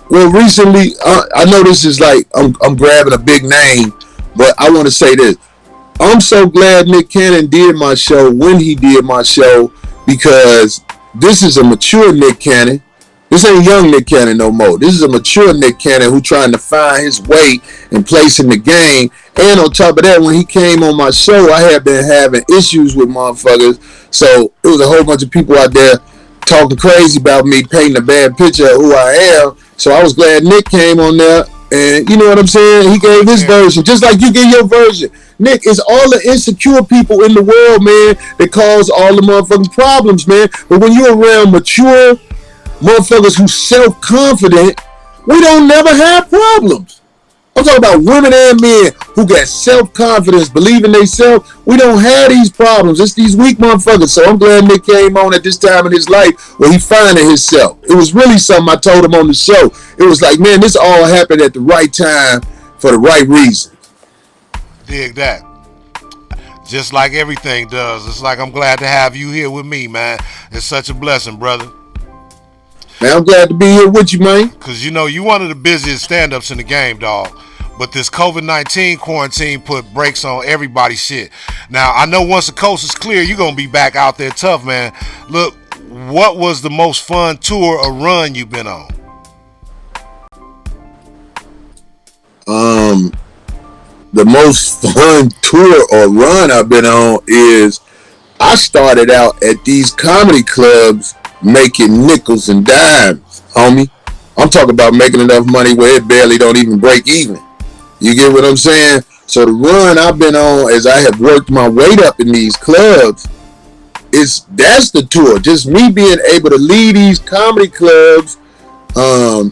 Well, recently, I know this is like I'm grabbing a big name, but I want to say this. I'm so glad Nick Cannon did my show when he did my show, because this is a mature Nick Cannon. This ain't young Nick Cannon no more. This is a mature Nick Cannon who trying to find his way and place in the game. And on top of that, when he came on my show, I had been having issues with motherfuckers. So it was a whole bunch of people out there talking crazy about me, painting a bad picture of who I am. So I was glad Nick came on there. And you know what I'm saying? He gave his version, just like you give your version. Nick, it's all the insecure people in the world, man, that cause all the motherfucking problems, man. But when you're around mature motherfuckers who self-confident, we don't never have problems. I'm talking about women and men who got self-confidence, believe in themselves. We don't have these problems. It's these weak motherfuckers. So I'm glad Nick came on at this time in his life where he finding himself. It was really something I told him on the show. It was like, man, this all happened at the right time for the right reason. Dig that. Just like everything does. It's like I'm glad to have you here with me, man. It's such a blessing, brother. Man, I'm glad to be here with you, man. Because, you know, you one of the busiest stand-ups in the game, dog. But this COVID-19 quarantine put brakes on everybody's shit. Now, I know once the coast is clear, you're going to be back out there tough, man. Look, what was the most fun tour or run you've been on? The most fun tour or run I've been on is I started out at these comedy clubs making nickels and dimes, homie. I'm talking about making enough money where it barely don't even break even. You get what I'm saying? So the run I've been on as I have worked my weight up in these clubs, that's the tour. Just me being able to lead these comedy clubs and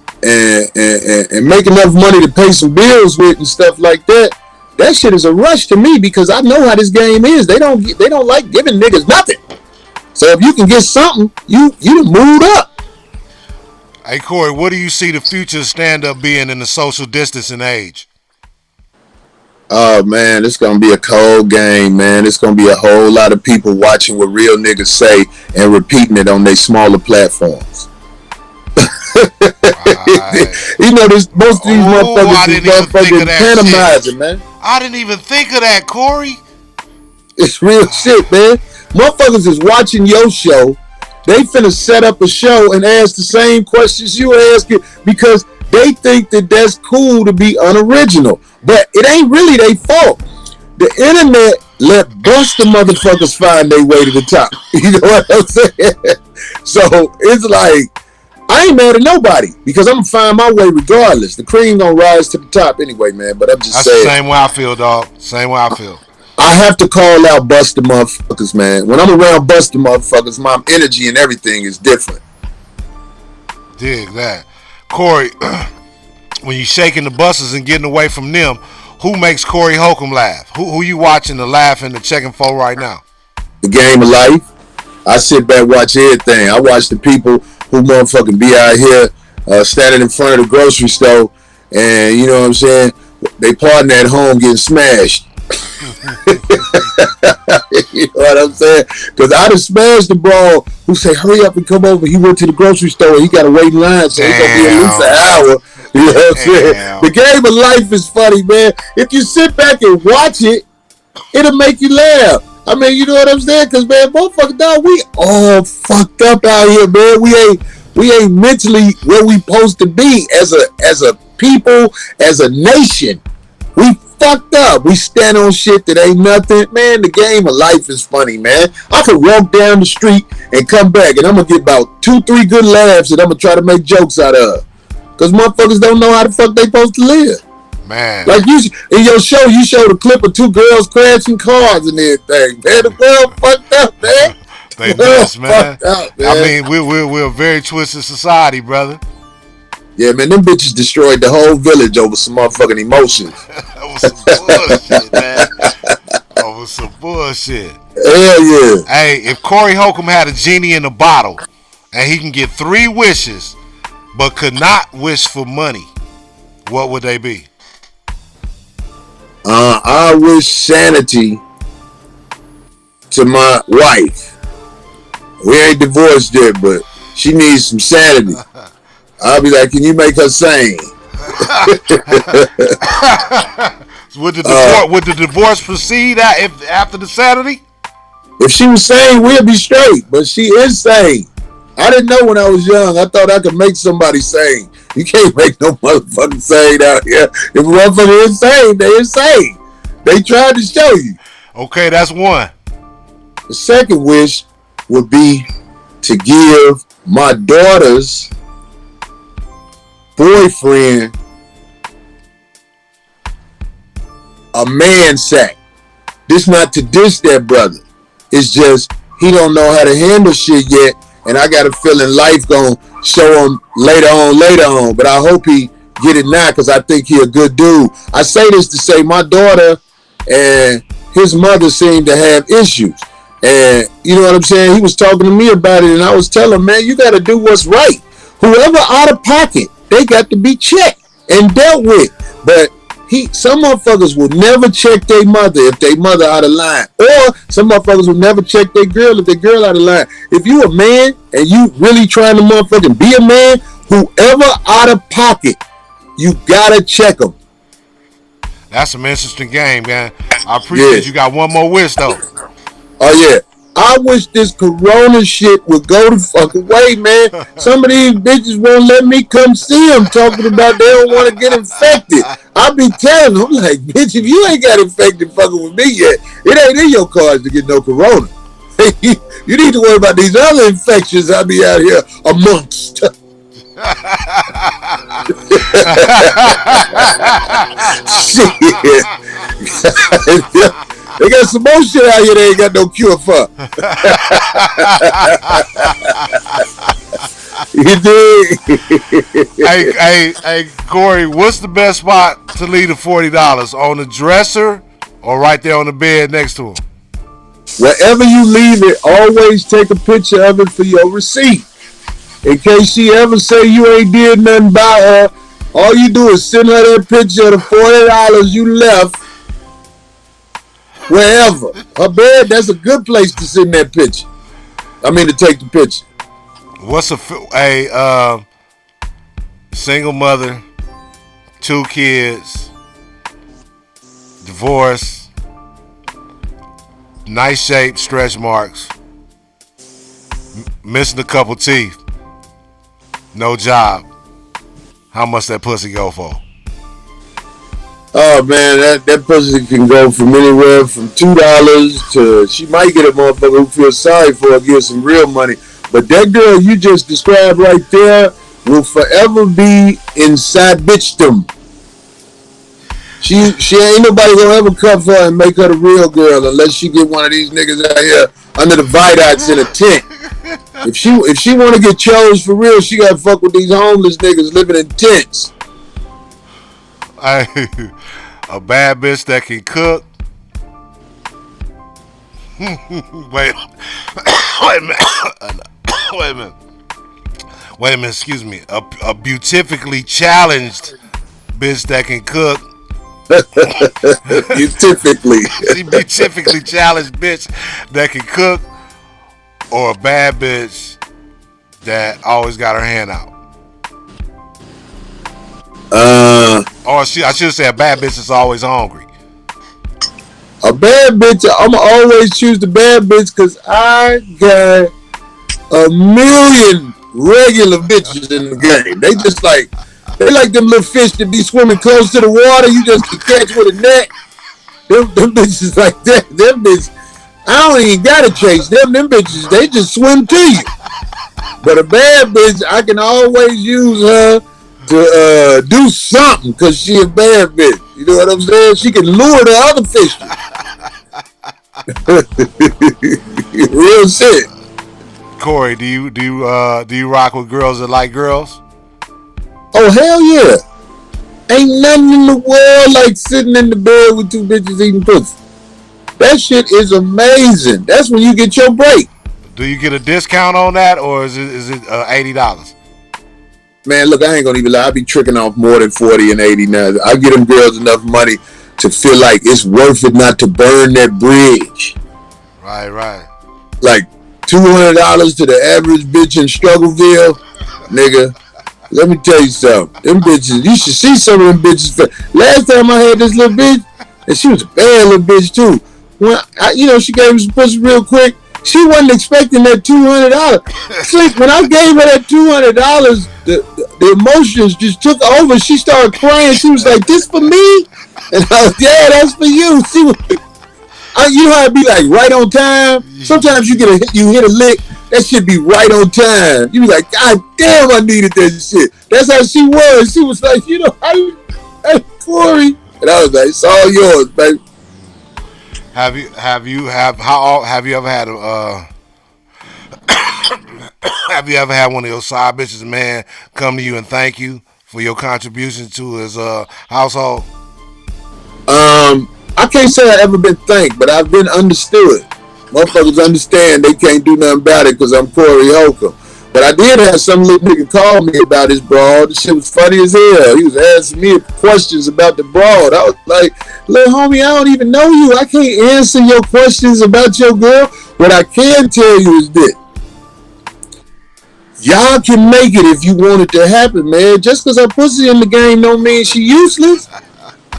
make enough money to pay some bills with and stuff like that. That shit is a rush to me because I know how this game is. They don't like giving niggas nothing. So if you can get something, you moved up. Hey, Corey, what do you see the future stand-up being in the social distancing age? Oh, man, it's going to be a cold game, man. It's going to be a whole lot of people watching what real niggas say and repeating it on their smaller platforms. You know, most of these motherfuckers is motherfucking pantomizing, man. I didn't even think of that, Corey. It's real shit, man. Motherfuckers is watching your show. They finna set up a show and ask the same questions you asking because they think that that's cool to be unoriginal. But it ain't really their fault. The internet let buster motherfuckers find their way to the top. You know what I'm saying? So it's like, I ain't mad at nobody because I'm gonna find my way regardless. The cream gonna rise to the top anyway, man. But I'm just saying. That's the same way I feel, dog. Same way I feel. I have to call out buster motherfuckers, man. When I'm around buster motherfuckers, my energy and everything is different. Dig that. Corey, when you shaking the busters and getting away from them, who makes Corey Holcomb laugh? Who you watching to laugh and to checking for right now? The game of life. I sit back, watch everything. I watch the people who motherfucking be out here standing in front of the grocery store and, you know what I'm saying, they partner at home getting smashed. You know what I'm saying? Because I done smashed the bro who say, hurry up and come over. He went to the grocery store and he got to wait in line, so he's going to be at least an hour. You know what I'm saying? The game of life is funny, man. If you sit back and watch it, it'll make you laugh. I mean, you know what I'm saying? Because, man, motherfucker, dog, we all fucked up out here, man. We ain't mentally where we supposed to be as a people, as a nation. We fucked up. We stand on shit that ain't nothing. Man, the game of life is funny, man. I could walk down the street and come back, and I'm going to get about 2-3 good laughs that I'm going to try to make jokes out of. Because motherfuckers don't know how the fuck they supposed to live. Man. Like you in your show, you showed a clip of 2 girls crashing cars and everything. Man, the world fucked up, man. They nuts, man. Up, man. I mean, we're a very twisted society, brother. Yeah, man, them bitches destroyed the whole village over some motherfucking emotions. Over some bullshit, man. Over some bullshit. Hell yeah. Hey, if Corey Holcomb had a genie in a bottle and he can get 3 wishes but could not wish for money, what would they be? I wish sanity to my wife. We ain't divorced yet, but she needs some sanity. I'll be like, can you make her sing? Would the divorce proceed after the Saturday? If she was sane, we'd be straight. But she is sane. I didn't know when I was young. I thought I could make somebody sane. You can't make no motherfucking sane out here. If a motherfucker is sane, they insane. They tried to show you. Okay, that's one. The second wish would be to give my daughter's boyfriend a man sack. This not to diss that brother. It's just he don't know how to handle shit yet, and I got a feeling life gonna show him later on. But I hope he get it now because I think he a good dude. I say this to say my daughter and his mother seem to have issues. And you know what I'm saying? He was talking to me about it, and I was telling him, man, you got to do what's right. Whoever out of pocket, they got to be checked and dealt with. But some motherfuckers will never check their mother if their mother out of line. Or some motherfuckers will never check their girl if their girl out of line. If you a man and you really trying to motherfucking be a man, whoever out of pocket, you got to check them. That's some interesting game, man. I appreciate you. Got one more wish, though. Oh, yeah. I wish this corona shit would go the fuck away, man. Some of these bitches won't let me come see them talking about they don't want to get infected. I be telling them, I'm like, bitch, if you ain't got infected fucking with me yet, it ain't in your cards to get no corona. You need to worry about these other infections I be out here amongst. Shit. They got some more shit out here they ain't got no cure for. You dig? Hey, Corey, what's the best spot to leave the $40? On the dresser or right there on the bed next to him? Wherever you leave it, always take a picture of it for your receipt. In case she ever say you ain't did nothing by her, all you do is send her that picture of the $40 you left wherever. Her bed, that's a good place to send that picture. I mean, to take the picture. What's a single mother, 2 kids, divorce, nice shape, stretch marks, missing a couple teeth, no job. How much that pussy go for? Oh man, that pussy can go from anywhere from $2 to she might get a motherfucker who feels sorry for her, give some real money. But that girl you just described right there will forever be in Sidebitchdom. She ain't nobody gonna ever come for her and make her the real girl unless she get one of these niggas out here under the viaducts in a tent. If she want to get chose for real, she gotta fuck with these homeless niggas living in tents. A bad bitch that can cook. Wait a minute, excuse me. A beautifically challenged bitch that can cook. Beautifically challenged bitch that can cook, or a bad bitch that always got her hand out. I should say a bad bitch is always hungry. A bad bitch, I'ma always choose the bad bitch because I got a million regular bitches in the game. They like them little fish that be swimming close to the water. You just can catch with a net. Them bitches like that. Them bitches, I don't even gotta chase them. Them bitches, they just swim to you. But a bad bitch, I can always use her to do something because she a bad bitch. You know what I'm saying? She can lure the other fish. Real shit. Corey, do you rock with girls that like girls? Oh hell yeah! Ain't nothing in the world like sitting in the bed with 2 bitches eating pussy. That shit is amazing. That's when you get your break. Do you get a discount on that, or is it $80? Man, look, I ain't gonna even lie. I be tricking off more than 40 and 80 now. I get them girls enough money to feel like it's worth it not to burn that bridge. Right. Like $200 to the average bitch in Struggleville, nigga. Let me tell you something. Them bitches, you should see some of them bitches. Last time I had this little bitch, and she was a bad little bitch too. When she gave me some pussy real quick. She wasn't expecting that $200. Slink, when I gave her that $200, the emotions just took over. She started crying. She was like, "This for me?" And I was, "Yeah, that's for you." She was, you know how it be like right on time. Sometimes you hit a lick. That shit be right on time. You be like, "God damn, I needed that shit." That's how she was. She was like, "Hey, Corey," and I was like, "It's all yours, baby." Have you ever had have you ever had one of your side bitches, man, come to you and thank you for your contribution to his household? I can't say I ever been thanked, but I've been understood. Motherfuckers understand they can't do nothing about it because I'm Corey Holcomb. But I did have some little nigga call me about his broad. The shit was funny as hell. He was asking me questions about the broad. I was like, "Little homie, I don't even know you. I can't answer your questions about your girl. What I can tell you is this. Y'all can make it if you want it to happen, man. Just because her pussy in the game don't mean she useless.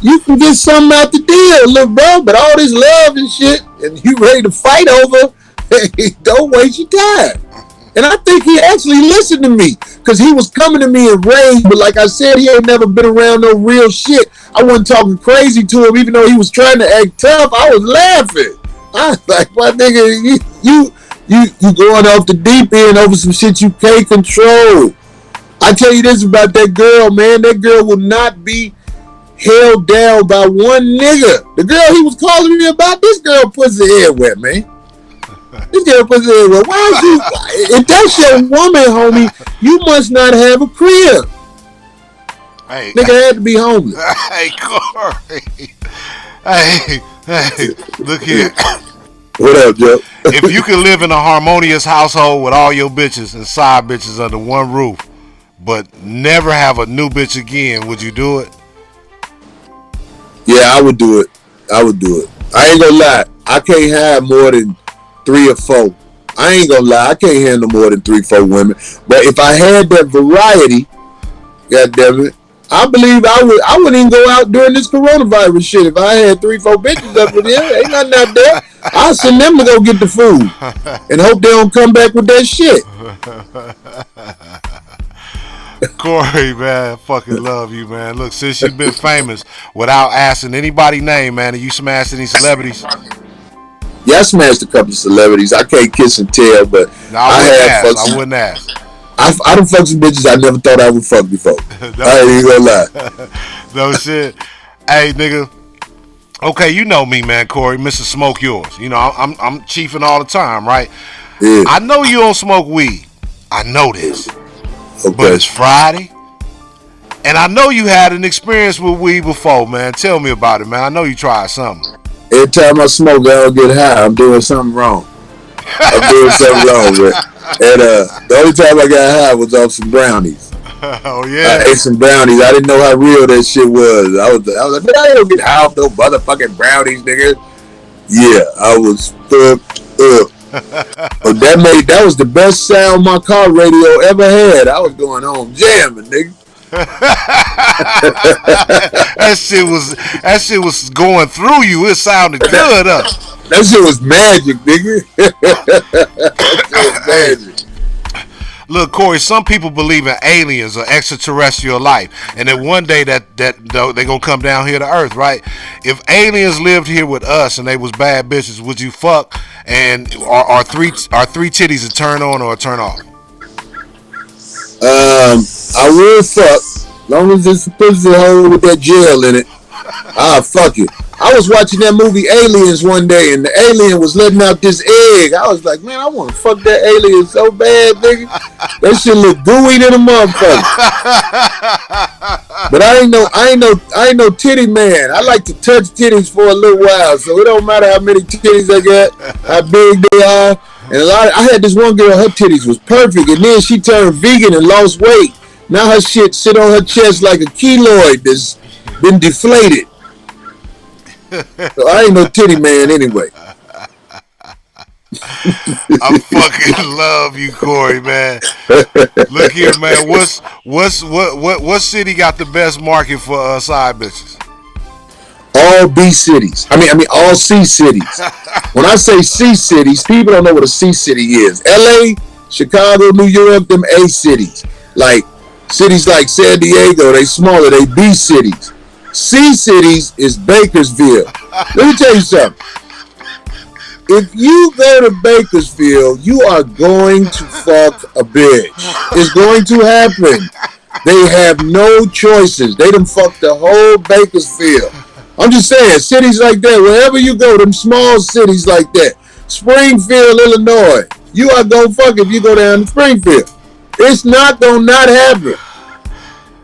You can get something out the deal, little bro. But all this love and shit, and you ready to fight over, don't waste your time." And I think he actually listened to me because he was coming to me in rage. But like I said, he ain't never been around no real shit. I wasn't talking crazy to him, even though he was trying to act tough. I was laughing. I was like, "My nigga, you going off the deep end over some shit you can't control." I tell you this about that girl, man. That girl will not be held down by one nigga. The girl he was calling me about, this girl pussy head wet, man. This girl pussy head wet. Why is you? If that's your woman, homie, you must not have a crib. Hey, nigga had to be homeless. Hey, Corey. Hey, look here. What up, Joe? If you could live in a harmonious household with all your bitches and side bitches under one roof, but never have a new bitch again, would you do it? Yeah, I would do it. I would do it. I ain't gonna lie. I can't have more than 3 or 4. I ain't gonna lie. I can't handle more than 3, 4 women. But if I had that variety, goddamn it, I believe I wouldn't even go out during this coronavirus shit. If I had 3, 4 bitches up with him, ain't nothing out there. I'll send them to go get the food and hope they don't come back with that shit. Corey, man, fucking love you, man. Look, since you've been famous, without asking anybody's name, man, have you smashed any celebrities? Yeah, I smashed a couple of celebrities. I can't kiss and tell, but no, I wouldn't ask. I done fucked some bitches I never thought I would fuck before. I ain't even gonna lie. No shit. Hey, nigga. Okay, you know me, man, Corey, Mr. Smoke Yours. You know, I'm chiefing all the time, right? Yeah. I know you don't smoke weed. I know this. Okay. But it's Friday. And I know you had an experience with weed before, man. Tell me about it, man. I know you tried something. Every time I smoke, I don't get high. I'm doing something wrong. Man. And the only time I got high was off some brownies. Oh yeah. I ate some brownies. I didn't know how real that shit was. I was like, man, I don't get high off no motherfucking brownies, nigga. Yeah, I was fucked up. But that was the best sound my car radio ever had. I was going home jamming, nigga. That shit was going through you. It sounded good, huh? That shit was magic, nigga. That shit was magic. Look, Corey, some people believe in aliens or extraterrestrial life, and that one day that they're gonna come down here to Earth, right? If aliens lived here with us and they was bad bitches, would you fuck? And are three titties a turn on or a turn off? I will fuck, as long as it's a pussy hole with that gel in it. I'll fuck it. I was watching that movie Aliens one day, and the alien was letting out this egg. I was like, man, I want to fuck that alien so bad, nigga. That shit look gooey than a motherfucker. But I ain't no titty man. I like to touch titties for a little while, so it don't matter how many titties I got, how big they are. And I had this one girl, her titties was perfect, and then she turned vegan and lost weight. Now her shit sit on her chest like a keloid that's been deflated. So I ain't no titty man anyway. I fucking love you, Corey, man. Look here, man. What city got the best market for side bitches? All B cities. I mean all C cities. When I say C cities, people don't know what a C city is. LA, Chicago, New York, them A cities. Like cities like San Diego, they smaller, they B cities. C cities is Bakersfield. Let me tell you something. If you go to Bakersfield, you are going to fuck a bitch. It's going to happen. They have no choices. They done fucked the whole Bakersfield. I'm just saying, cities like that, wherever you go, them small cities like that, Springfield, Illinois, you are gonna fuck if you go down to Springfield. It's not gonna not happen.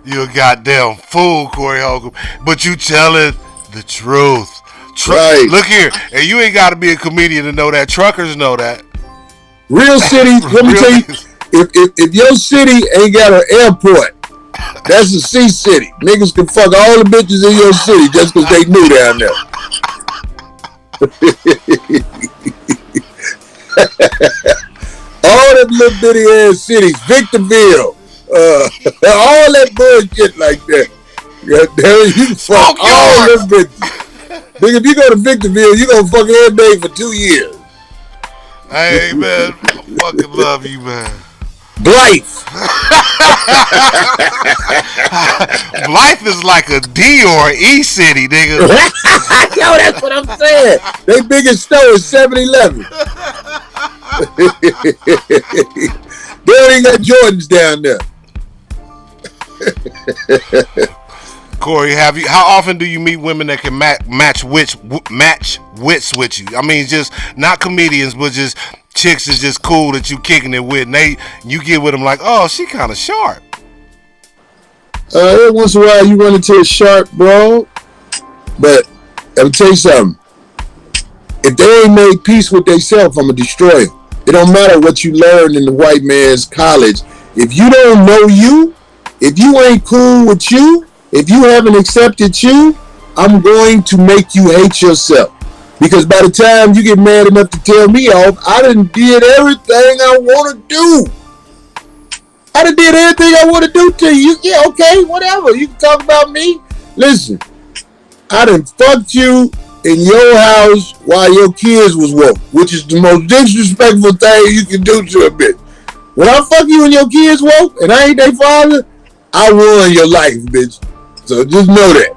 You a goddamn fool, Corey Holcomb. But you telling the truth. Right. Look here, and you ain't got to be a comedian to know that. Truckers know that. Real city, let me tell you, if your city ain't got an airport, that's a C city. Niggas can fuck all the bitches in your city just because they new down there. All them little bitty ass cities, Victorville, all that bullshit like that. God damn it, you can fuck all them bitches. Nigga, if you go to Victorville, you gonna fuck every day for 2 years. Hey, man, I fucking love you, man. Blythe. Blythe is like a D or E city, nigga. Yo, that's what I'm saying. They biggest store is 7-Eleven. They ain't got Jordans down there. Corey, how often do you meet women that can match wits with you? I mean, just not comedians, but just chicks is just cool that you kicking it with. And you get with them like, oh, she kind of sharp. Every once in a while you run into a sharp bro, but I'll tell you something. If they ain't made peace with themselves, I'm gonna destroy them. It don't matter what you learned in the white man's college. If you don't know you, if you ain't cool with you, if you haven't accepted you, I'm going to make you hate yourself. Because by the time you get mad enough to tell me off, I done did everything I want to do. I done did everything I want to do to you. Yeah, okay, whatever. You can talk about me. Listen, I done fucked you in your house while your kids was woke, which is the most disrespectful thing you can do to a bitch. When I fuck you and your kids woke and I ain't their father, I won your life, bitch. So just know that.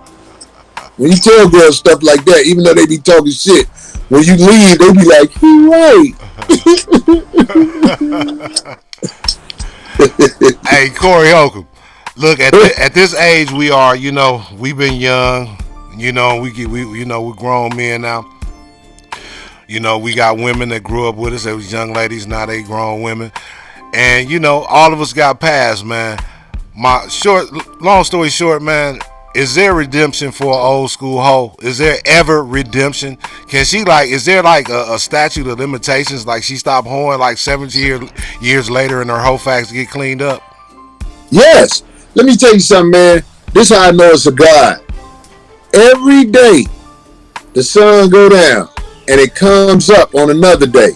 When you tell girls stuff like that, even though they be talking shit, when you leave, they be like, he right. Hey, Corey Holcomb, look, at this age we are, we've been young, we're grown men now. We got women that grew up with us. They was young ladies, now they grown women. And, all of us got past, man. Long story short, man, is there redemption for an old school hoe? Is there ever redemption? Can she is there a statute of limitations? Like she stopped hoeing 70 years later and her hoe facts get cleaned up? Yes. Let me tell you something, man. This is how I know it's a God. Every day the sun go down and it comes up on another day.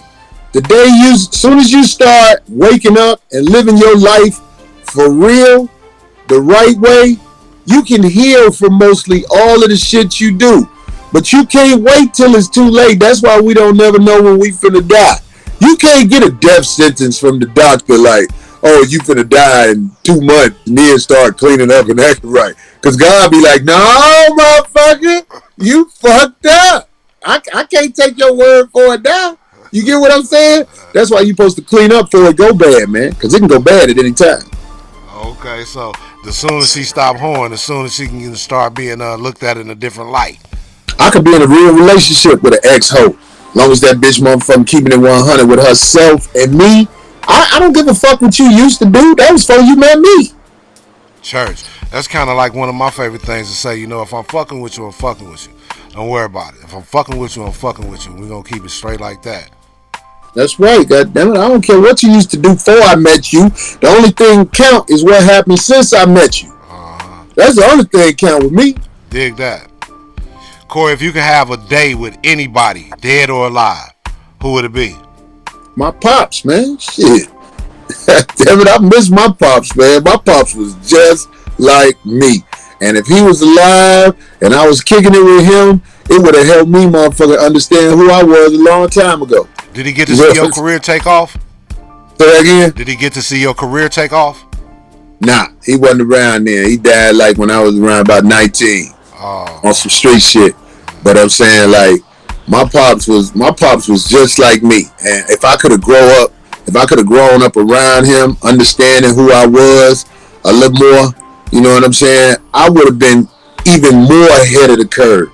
The day as soon as you start waking up and living your life for real, the right way, you can heal from mostly all of the shit you do. But you can't wait till it's too late. That's why we don't never know when we finna die. You can't get a death sentence from the doctor like, oh, you finna die in 2 months and then start cleaning up and acting right. Because God be like, no, motherfucker, you fucked up. I can't take your word for it now. You get what I'm saying? That's why you're supposed to clean up before it go bad, man. Because it can go bad at any time. Okay, so the sooner she stop hoeing, the sooner she can start being looked at in a different light. I could be in a real relationship with an ex-hoe. As long as that bitch motherfucking keeping it 100 with herself and me. I don't give a fuck what you used to do. That was before you met me. Church. That's kind of like one of my favorite things to say. If I'm fucking with you, I'm fucking with you. Don't worry about it. If I'm fucking with you, I'm fucking with you. We're going to keep it straight like that. That's right, goddammit. I don't care what you used to do before I met you. The only thing count is what happened since I met you. That's the only thing count with me. Dig that. Corey, if you could have a day with anybody, dead or alive, who would it be? my pops, man. Shit. Damn it, I miss my pops, man. My pops was just like me. And if he was alive and I was kicking it with him, it would have helped me, motherfucker, understand who I was a long time ago. Did he get to see your career take off? Say that again? Did he get to see your career take off? Nah, he wasn't around then. He died like when I was around about 19 on some street shit. But I'm saying, like, my pops was just like me. And if I could have grown up around him, understanding who I was a little more, you know what I'm saying, I would have been even more ahead of the curve.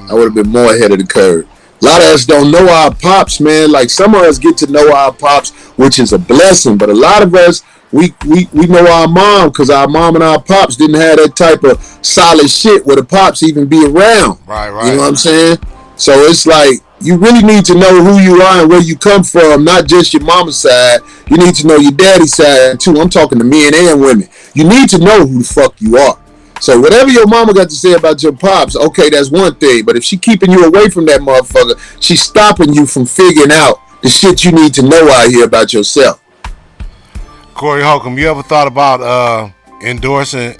A lot of us don't know our pops, man. Like, some of us get to know our pops, which is a blessing. But a lot of us, we know our mom because our mom and our pops didn't have that type of solid shit where the pops even be around. Right. You know what I'm saying? So it's like, you really need to know who you are and where you come from, not just your mama's side. You need to know your daddy's side, too. I'm talking to men and women. You need to know who the fuck you are. So whatever your mama got to say about your pops, okay, that's one thing. But if she keeping you away from that motherfucker, she's stopping you from figuring out the shit you need to know out here about yourself. Corey Holcomb, you ever thought about endorsing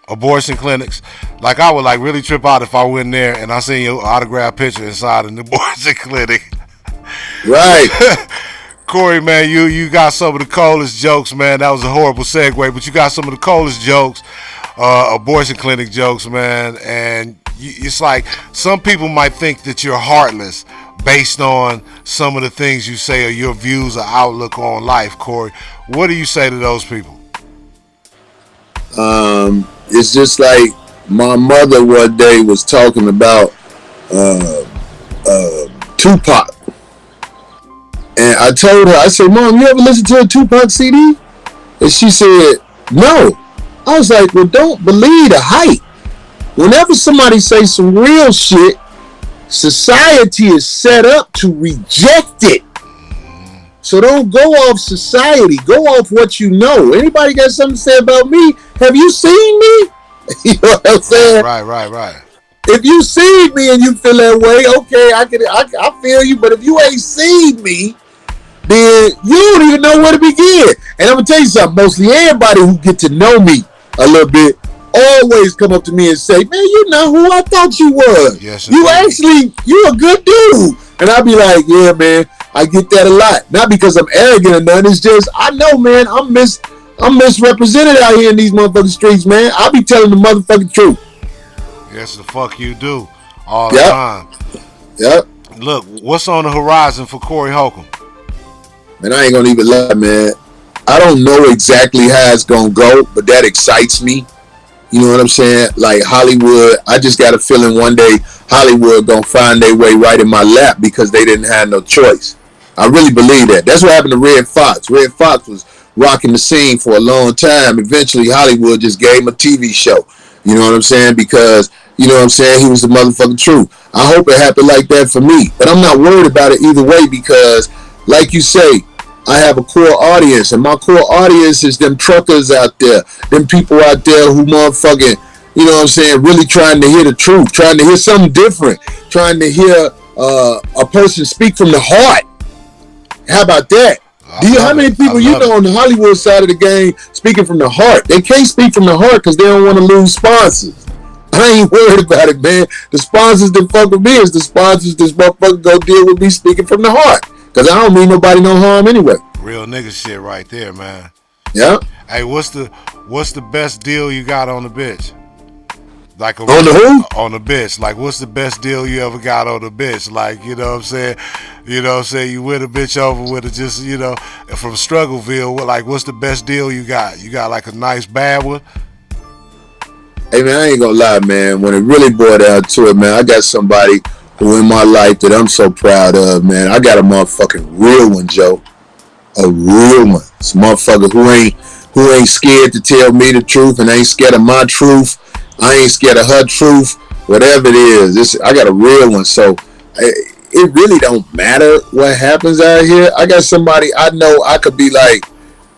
abortion clinics? Like, I would like really trip out if I went there and I seen your autographed picture inside an abortion clinic. Right. Corey, man, you got some of the coldest jokes, man. That was a horrible segue, but you got some of the coldest jokes, abortion clinic jokes, man. And it's like, some people might think that you're heartless based on some of the things you say or your views or outlook on life, Corey. What do you say to those people? It's just like my mother one day was talking about Tupac. And I told her, I said, Mom, you ever listen to a Tupac CD? And she said, no. I was like, well, don't believe the hype. Whenever somebody says some real shit, society is set up to reject it. So don't go off society. Go off what you know. Anybody got something to say about me? Have you seen me? You know what I'm saying? Right. If you seen me and you feel that way, okay, I feel you. But if you ain't seen me, then you don't even know where to begin. And I'm gonna tell you something. Mostly everybody who get to know me a little bit always come up to me and say, man, you know who I thought you was. Yes, you a good dude. And I'll be like, yeah, man, I get that a lot. Not because I'm arrogant or nothing. It's just, I know, man, I'm misrepresented out here in these motherfucking streets, man. I'll be telling the motherfucking truth. Yes, the fuck you do. All the time. Yep. Look, what's on the horizon for Corey Holcomb? Man, I ain't gonna even lie, man. I don't know exactly how it's gonna go, but that excites me. You know what I'm saying? Like Hollywood, I just got a feeling one day Hollywood gonna find their way right in my lap because they didn't have no choice. I really believe that. That's what happened to Red Fox. Red Fox was rocking the scene for a long time. Eventually, Hollywood just gave him a TV show. You know what I'm saying? Because, you know what I'm saying, he was the motherfucking truth. I hope it happened like that for me. But I'm not worried about it either way because, like you say, I have a core audience, and my core audience is them truckers out there, them people out there who motherfucking, you know what I'm saying, really trying to hear the truth, trying to hear something different, trying to hear a person speak from the heart. How about that? How many people you know on the Hollywood side of the game speaking from the heart? They can't speak from the heart because they don't want to lose sponsors. I ain't worried about it, man. The sponsors that fuck with me is the sponsors this motherfucker go deal with me speaking from the heart. Because I don't mean nobody no harm anyway. Real nigga shit right there, man. Yeah. Hey, what's the best deal you got on the bitch? Like on the who? On the bitch. Like, what's the best deal you ever got on the bitch? Like, you know what I'm saying? You know what I'm saying? You win a bitch over with it just, you know, from Struggleville. Like, what's the best deal you got? You got like a nice bad one? Hey, man, I ain't gonna lie, man. When it really boiled down to it, man, I got somebody who in my life that I'm so proud of, man. I got a motherfucking real one, Joe. A real one. It's a motherfucker who ain't scared to tell me the truth and ain't scared of my truth. I ain't scared of her truth. Whatever it is, I got a real one. So it really don't matter what happens out here. I got somebody I know I could be like,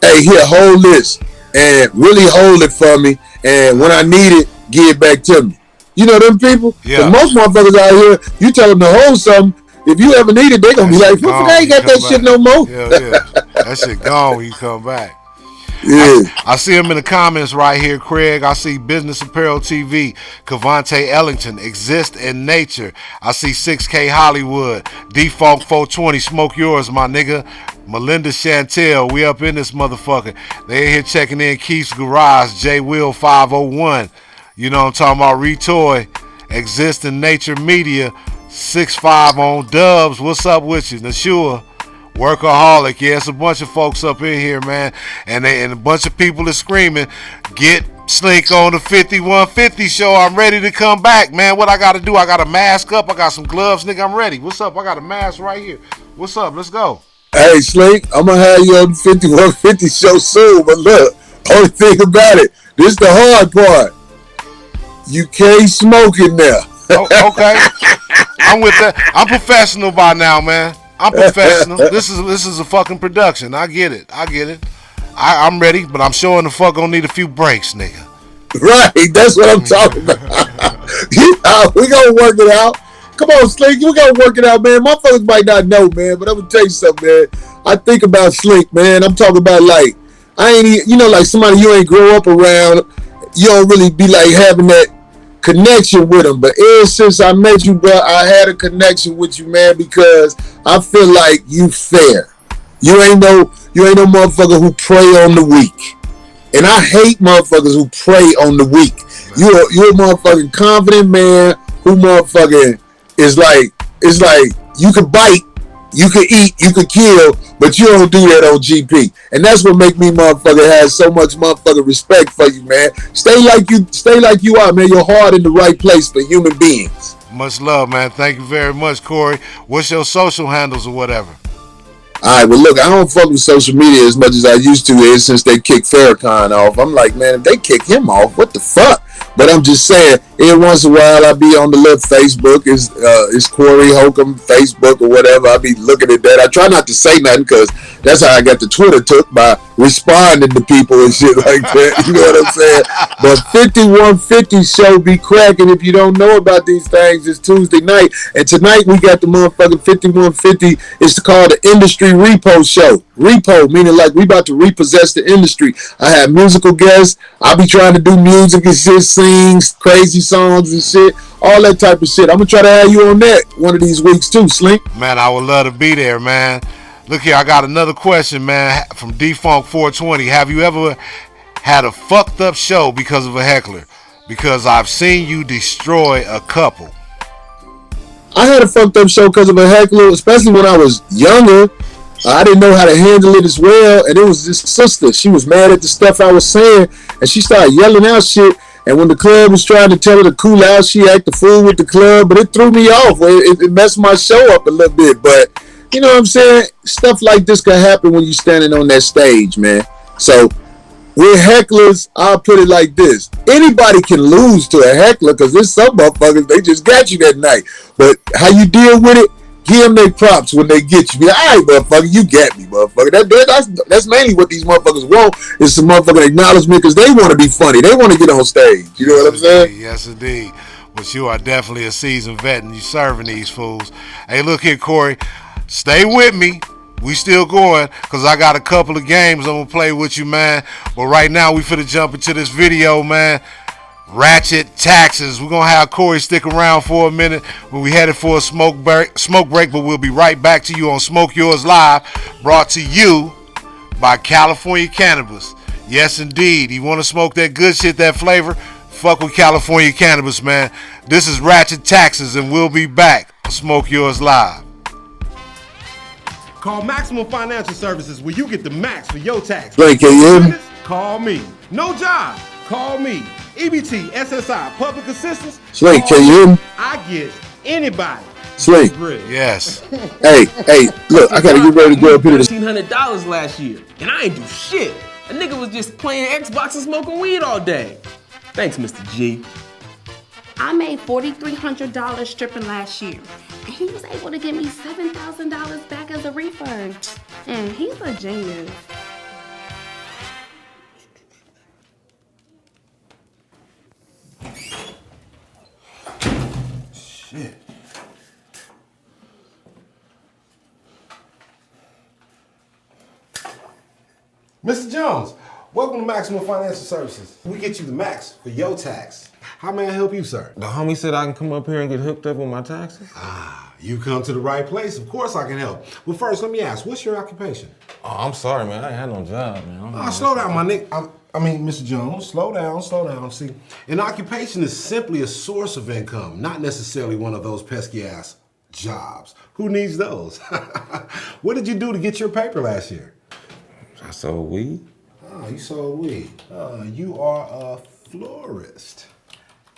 hey, here, hold this and really hold it for me. And when I need it, give it back to me. You know them people? Yeah. Most motherfuckers out here, you tell them to hold something, If you ever need it, they gonna be like, "Motherfucker, I ain't got that shit no more." Yeah, yeah. That shit gone when you come back. Yeah. I see him in the comments right here, Craig. I see Business Apparel TV, Cavante Ellington, Exist in Nature. I see 6K Hollywood, Default 420, Smoke Yours, my nigga. Melinda Chantel, we up in this motherfucker. They in here checking in Keith's Garage, J Will 501. You know what I'm talking about, Retoy, Exist in Nature Media, 65 on Dubs. What's up with you? Nashua. Workaholic, yeah, it's a bunch of folks up in here, man, and a bunch of people are screaming, get Slink on the 5150 show. I'm ready to come back, man. What I got to do? I got a mask up. I got some gloves, nigga. I'm ready. What's up? I got a mask right here. What's up? Let's go. Hey, Slink, I'm gonna have you on the 5150 show soon, but look, only thing about it, this is the hard part. You can't smoke in there. Oh, okay. I'm with that. I'm professional by now, man. I'm professional. This is a fucking production. I get it. I'm ready, but I'm showing the fuck gonna need a few breaks, nigga. Right, that's what I'm talking about. We gonna work it out. Come on, Slink, we gotta work it out, man. Motherfuckers might not know, man, but I'm gonna tell you something, man. I think about Slink, man. I'm talking about like like somebody you ain't grow up around. You don't really be like having that connection with them, but ever since I met you, bro, I had a connection with you, man, because I feel like you fair. You ain't no motherfucker who prey on the weak, and I hate motherfuckers who prey on the weak. You're a motherfucking confident man who motherfucking is like, it's like you can bite, you can eat, you can kill, but you don't do that on GP. And that's what make me motherfucker have so much motherfucking respect for you, man. Stay like you are, man. Your heart in the right place for human beings. Much love, man. Thank you very much, Corey. What's your social handles or whatever? Alright, well look, I don't fuck with social media as much as I used to since they kicked Farrakhan off. I'm like, man, if they kick him off, what the fuck? But I'm just saying, every once in a while I be on the little Facebook, it's Corey Holcomb Facebook or whatever. I be looking at that. I try not to say nothing because that's how I got the Twitter took, by responding to people and shit like that. You know what I'm saying? But 5150 show be cracking. If you don't know about these things, it's Tuesday night. And tonight we got the motherfucking 5150. It's called the Industry Repo Show. Repo, meaning like we about to repossess the industry. I have musical guests. I be trying to do music and shit, sings, crazy songs and shit, all that type of shit. I'm gonna try to have you on that one of these weeks too, Slink. Man, I would love to be there, man. Look here, I got another question, man, from Defunct 420. Have you ever had a fucked up show because of a heckler? Because I've seen you destroy a couple. I had a fucked up show because of a heckler, especially when I was younger. I didn't know how to handle it as well, and it was this sister. She was mad at the stuff I was saying, and she started yelling out shit. And when the club was trying to tell her to cool out, she acted a fool with the club, but it threw me off. It messed my show up a little bit. But you know what I'm saying? Stuff like this can happen when you're standing on that stage, man. So with hecklers, I'll put it like this. Anybody can lose to a heckler because there's some motherfuckers, they just got you that night. But how you deal with it, give them their props when they get you. Be like, all right, motherfucker, you got me, motherfucker. That's mainly what these motherfuckers want, is some motherfucking acknowledgement, because they want to be funny. They want to get on stage. You know what I'm saying? Yes, indeed. But you are definitely a seasoned vet, and you serving these fools. Hey, look here, Corey. Stay with me. We still going, because I got a couple of games I'm going to play with you, man. But right now, we finna jump into this video, man. Ratchet Taxes. We're gonna have Corey stick around for a minute when we headed for a smoke break, but we'll be right back to you on Smoke Yours Live, brought to you by California Cannabis. Yes, indeed. You want to smoke that good shit, that flavor? Fuck with California Cannabis, man. This is Ratchet Taxes, and we'll be back on Smoke Yours Live. Call Maximum Financial Services where you get the max for your tax. Blake, can you hear me? Call me. No job. Call me. EBT, SSI, public assistance. Slink, can you hear me? I get anybody. Slink. Yes. Hey, look, I gotta get ready to go up here to $1,500 last year, and I ain't do shit. A nigga was just playing Xbox and smoking weed all day. Thanks, Mr. G. I made $4,300 stripping last year, and he was able to give me $7,000 back as a refund. And he's a genius. Shit. Mr. Jones, welcome to Maximum Financial Services. We get you the max for your tax. How may I help you, sir? The homie said I can come up here and get hooked up with my taxes? You come to the right place. Of course I can help. But first, let me ask, what's your occupation? Oh, I'm sorry, man. I ain't had no job, man. Slow down, my nigga. Mr. Jones, slow down. See, an occupation is simply a source of income, not necessarily one of those pesky-ass jobs. Who needs those? What did you do to get your paper last year? I sold weed. Oh, you sold weed. You are a florist.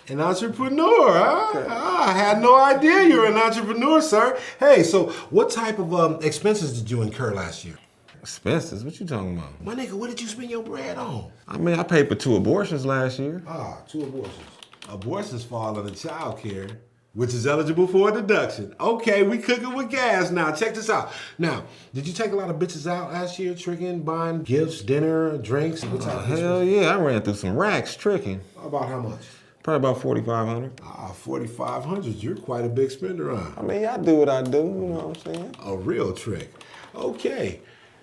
An entrepreneur, huh? I had no idea you were an entrepreneur, sir. Hey, so what type of expenses did you incur last year? Expenses? What you talking about? My nigga, what did you spend your bread on? I mean, I paid for 2 abortions last year. 2 abortions. Abortions fall under child care, which is eligible for a deduction. Okay, we cooking with gas now. Check this out. Now, did you take a lot of bitches out last year, tricking, buying gifts, dinner, drinks? Hell yeah, I ran through some racks tricking. About how much? Probably about $4,500. $4,500. You're quite a big spender, huh? I mean, I do what I do, you know what I'm saying? A real trick. Okay.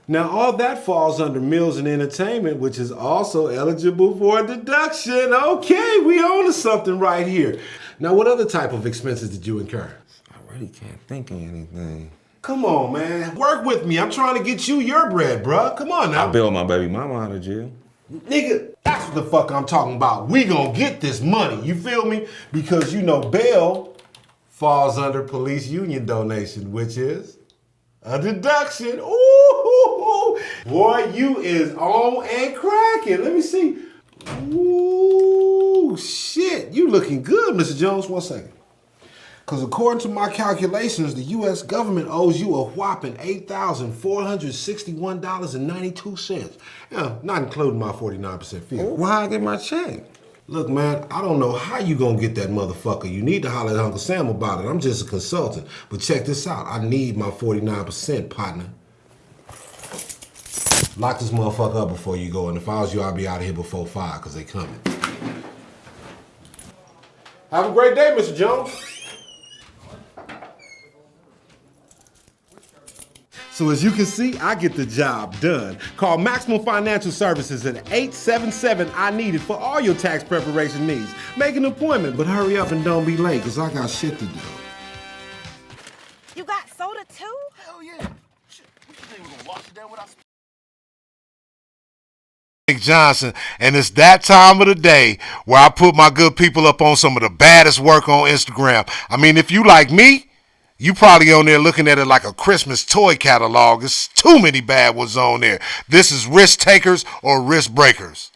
Now, all that falls under meals and entertainment, which is also eligible for a deduction. Okay, we own something right here. Now, what other type of expenses did you incur? I really can't think of anything. Come on, man. Work with me. I'm trying to get you your bread, bruh. Come on now. I bailed my baby mama out of jail. Nigga, that's what the fuck I'm talking about. We gonna get this money, you feel me? Because you know bail falls under police union donation, which is a deduction. Ooh, boy, you is on and cracking. Let me see. Ooh, shit, you looking good, Mr. Jones. 1 second. Because according to my calculations, the U.S. government owes you a whopping $8,461.92. Yeah, not including my 49% fee. Why I get my check? Look, man, I don't know how you gonna get that motherfucker. You need to holler at Uncle Sam about it. I'm just a consultant. But check this out. I need my 49%, partner. Lock this motherfucker up before you go. And if I was you, I'd be out of here before 5, because they coming. Have a great day, Mr. Jones. So as you can see, I get the job done. Call Maximum Financial Services at 877-I-NEED-IT for all your tax preparation needs. Make an appointment, but hurry up and don't be late, because I got shit to do. You got soda too? Hell yeah. Shit, what you think we're gonna wash it down with our... Slink Johnson, and it's that time of the day where I put my good people up on some of the baddest work on Instagram. I mean, if you like me, you probably on there looking at it like a Christmas toy catalog. There's too many bad ones on there. This is risk takers or risk breakers.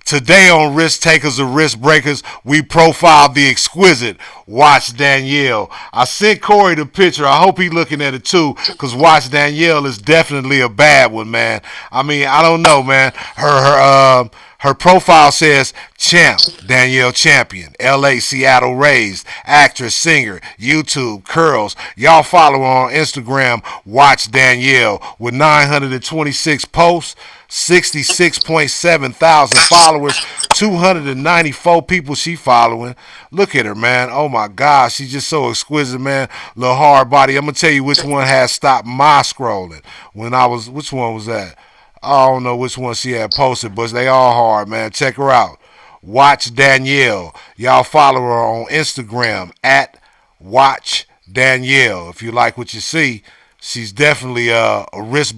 Today on Risk Takers or Risk Breakers, we profile the exquisite Watch Danielle. I sent Corey the picture. I hope he's looking at it too, because Watch Danielle is definitely a bad one, man. I mean, I don't know, man. Her profile says Champ, Danielle Champion, LA, Seattle raised, actress, singer, YouTube, curls. Y'all follow her on Instagram, Watch Danielle, with 926 posts, 66.7 thousand followers, 294 people she following. Look at her, man. Oh my gosh, she's just so exquisite, man. Little hard body. I'm gonna tell you which one has stopped my scrolling. Which one was that? I don't know which one she had posted, but they all hard, man. Check her out. Watch Danielle. Y'all follow her on Instagram at Watch Danielle. If you like what you see, she's definitely a risk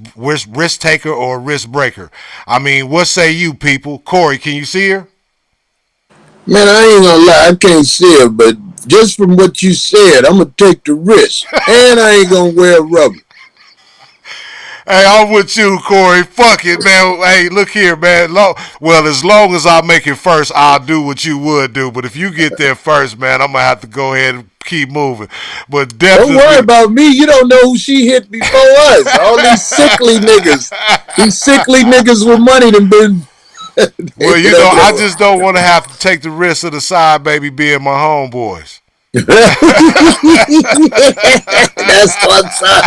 taker or a risk breaker. I mean, what say you, people? Corey, can you see her? Man, I ain't gonna lie, I can't see her, but just from what you said, I'm gonna take the risk, and I ain't gonna wear rubber. Hey, I'm with you, Corey. Fuck it, man. Hey, look here, man. Well, as long as I make it first, I'll do what you would do. But if you get there first, man, I'm going to have to go ahead and keep moving. But definitely. Don't worry about me. You don't know who she hit before us. All these sickly niggas. These sickly niggas with money done been. Well, you know, I just don't want to have to take the risk of the side baby being my homeboys. That's what's up.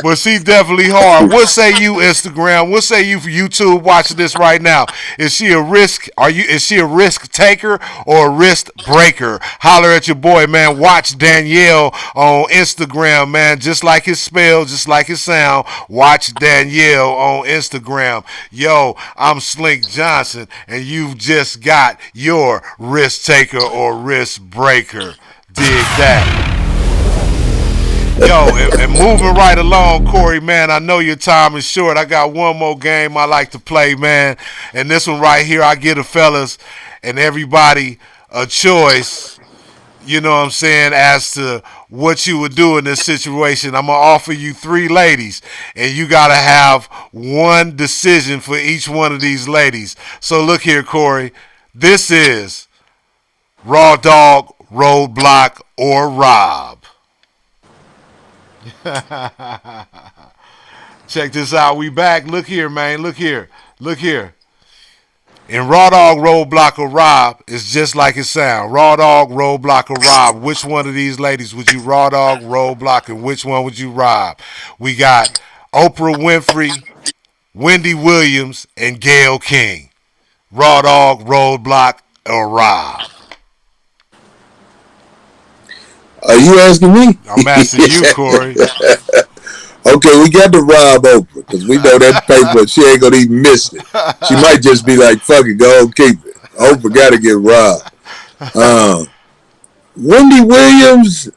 But she definitely hard. What say you, Instagram? What say you for YouTube watching this right now? Is she a risk? Is she a risk taker or a risk breaker? Holler at your boy, man. Watch Danielle on Instagram, man. Just like his spell, just like his sound. Watch Danielle on Instagram. Yo, I'm Slink Johnson, and you've just got your risk taker or risk breaker. Dig that. Yo, and moving right along, Corey, man, I know your time is short. I got one more game I like to play, man. And this one right here, I give the fellas and everybody a choice, you know what I'm saying, as to what you would do in this situation. I'm going to offer you 3 ladies, and you got to have one decision for each one of these ladies. So look here, Corey. This is Raw Dog, Roadblock, or Rob. Check this out. We back. Look here, man. Look here. Look here. In Raw Dog, Roadblock, or Rob, it's just like it sounds. Raw Dog, Roadblock, or Rob. Which one of these ladies would you Raw Dog, Roadblock, and which one would you rob? We got Oprah Winfrey, Wendy Williams, and Gayle King. Raw Dog, Roadblock, or Rob. Are you asking me? I'm asking you, Corey. Okay, we got to rob Oprah because we know that paper, she ain't gonna even miss it. She might just be like, fuck it, go and keep it. Oprah gotta get robbed. Wendy Williams,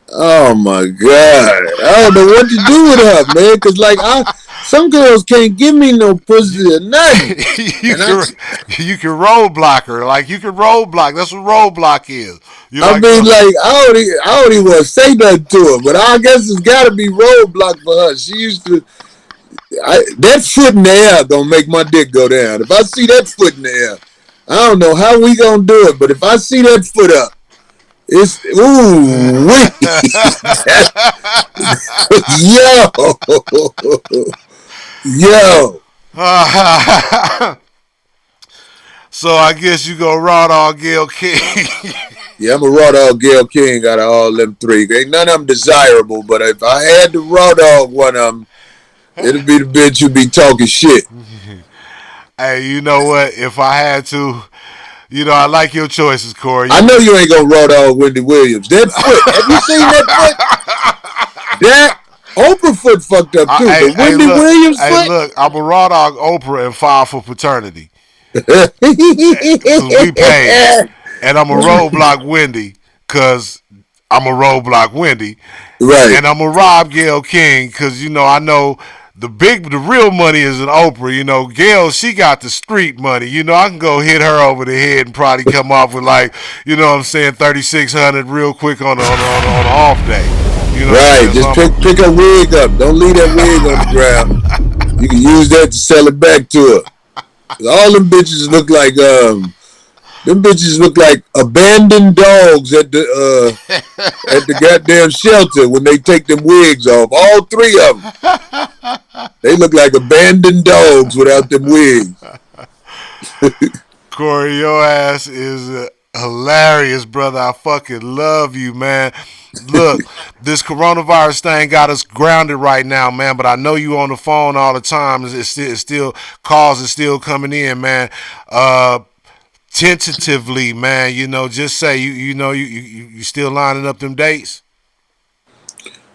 oh my God. I don't know what to do with her, man, because like some girls can't give me no pussy or nothing. you can roadblock her. Like, you can roadblock. That's what roadblock is. I don't even want to say nothing to her, but I guess it's got to be roadblock for her. She used to, that foot in the air gonna make my dick go down. If I see that foot in the air, I don't know how we gonna do it, but if I see that foot up, it's yo. So I guess you go Raw Dog, Gayle King. Yeah, I'm a Raw Dog, Gayle King out of all them 3. Ain't none of them desirable, but if I had to Raw Dog one of them, it'd be the bitch who be talking shit. Hey, you know what? If I had to, you know, I like your choices, Corey. I know you ain't gonna Raw Dog Wendy Williams. That foot, have you seen that foot? That Oprah foot fucked up too. The Wendy Williams foot? Hey, look, I'm a Raw Dog Oprah and file for paternity. Because we paid. And I'm a roadblock Wendy because I'm a roadblock Wendy. Right. And I'm a Rob Gayle King because, you know, I know the real money is in Oprah. You know, Gayle, she got the street money. You know, I can go hit her over the head and probably come off with, like, you know what I'm saying, $3,600 real quick on an off day. You know, right. Just pick a wig up. Don't leave that wig on the ground. You can use that to sell it back to her. All them bitches look like abandoned dogs at the goddamn shelter when they take them wigs off. All 3 of them. They look like abandoned dogs without them wigs. Corey, your ass is hilarious, brother. I fucking love you, man. Look, this coronavirus thing got us grounded right now, man, but I know you on the phone all the time. It's still calls is still coming in, man. Tentatively, man, you know, just say you still lining up them dates.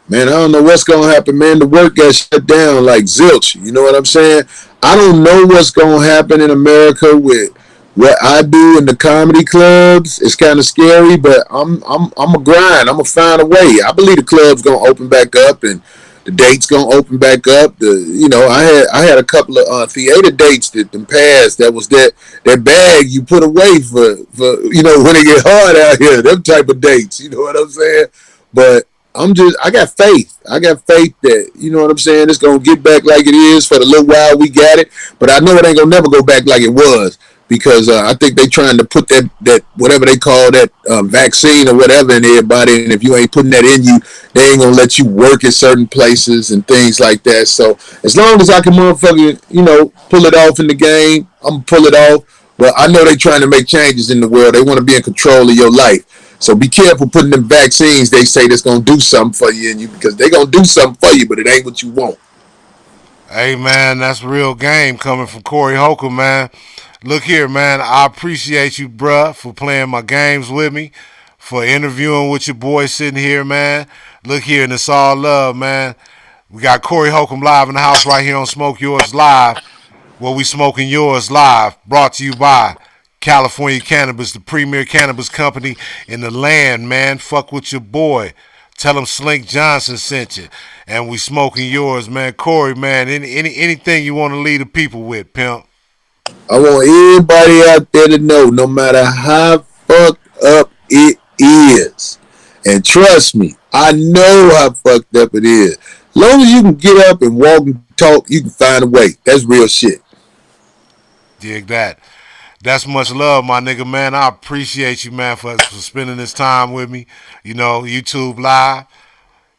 Man, I don't know what's gonna happen, man. The work got shut down like zilch. You know what I'm saying? I don't know what's gonna happen in America with what I do in the comedy clubs. It's kind of scary, but I'm a grind. I'm gonna find a way. I believe the club's gonna open back up and the dates gonna open back up. I had a couple of theater dates that passed. That was that bag you put away for when it get hard out here. Them type of dates. You know what I'm saying? But I got faith. I got faith that, you know what I'm saying, it's gonna get back like it is for the little while we got it. But I know it ain't gonna never go back like it was. Because I think they trying to put that whatever they call that vaccine or whatever in everybody, and if you ain't putting that in you, they ain't gonna let you work at certain places and things like that. So as long as I can motherfucking, pull it off in the game, I'm gonna pull it off. But I know they trying to make changes in the world. They want to be in control of your life. So be careful putting them vaccines they say that's going to do something for you, because they're going to do something for you, but it ain't what you want. Hey, man, that's real game coming from Corey Holcomb, man. Look here, man, I appreciate you, bruh, for playing my games with me, for interviewing with your boy sitting here, man. Look here, and it's all love, man. We got Corey Holcomb live in the house right here on Smoke Yours Live, where we smoking yours live, brought to you by California Cannabis, the premier cannabis company in the land, man. Fuck with your boy. Tell him Slink Johnson sent you. And we smoking yours, man. Corey, man, anything you want to leave the people with, pimp? I want everybody out there to know, no matter how fucked up it is, and trust me, I know how fucked up it is. As long as you can get up and walk and talk, you can find a way. That's real shit. Dig that. That's much love, my nigga, man. I appreciate you, man, for spending this time with me. You know, YouTube Live.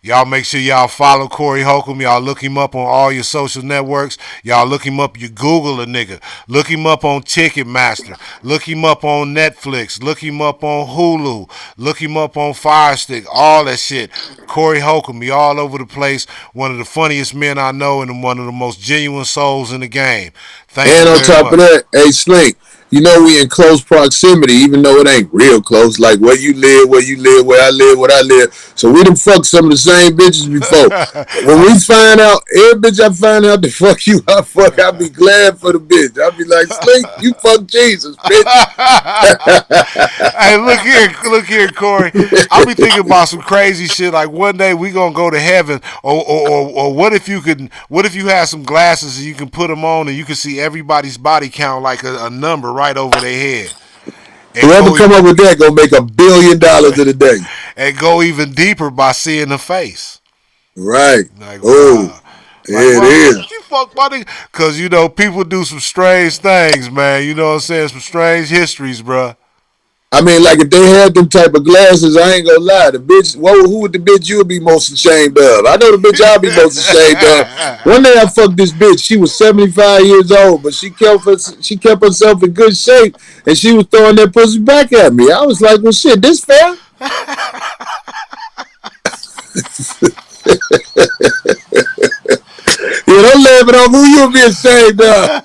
Y'all make sure y'all follow Corey Holcomb. Y'all look him up on all your social networks. Y'all look him up. You Google a nigga. Look him up on Ticketmaster. Look him up on Netflix. Look him up on Hulu. Look him up on Fire Stick. All that shit. Corey Holcomb. He all over the place. One of the funniest men I know and one of the most genuine souls in the game. Thank you and on very top much. of that, hey, Slink, you know we in close proximity, even though it ain't real close, like where you live, where I live. So we done fucked some of the same bitches before. When we find out, every bitch I find out the fuck you, I'll be glad for the bitch. I'll be like, Slink, you fuck Jesus, bitch. Hey, look here, Corey. I'll be thinking about some crazy shit. Like one day we gonna go to heaven, or what if you had some glasses and you can put them on and you can see everybody's body count like a number right over their head. Whoever come up with that gonna make $1 billion in a day. And go even deeper by seeing the face. Right. Like, oh, wow. it is. You fuck my nigga. Cause you know people do some strange things, man. You know what I'm saying? Some strange histories, bruh. I mean, like if they had them type of glasses, I ain't gonna lie. The bitch, who would the bitch you would be most ashamed of? I know the bitch I'll be most ashamed of. One day I fucked this bitch. She was 75 years old, but she kept herself in good shape, and she was throwing that pussy back at me. I was like, well, shit, this fair? You don't laugh it off who you be ashamed of.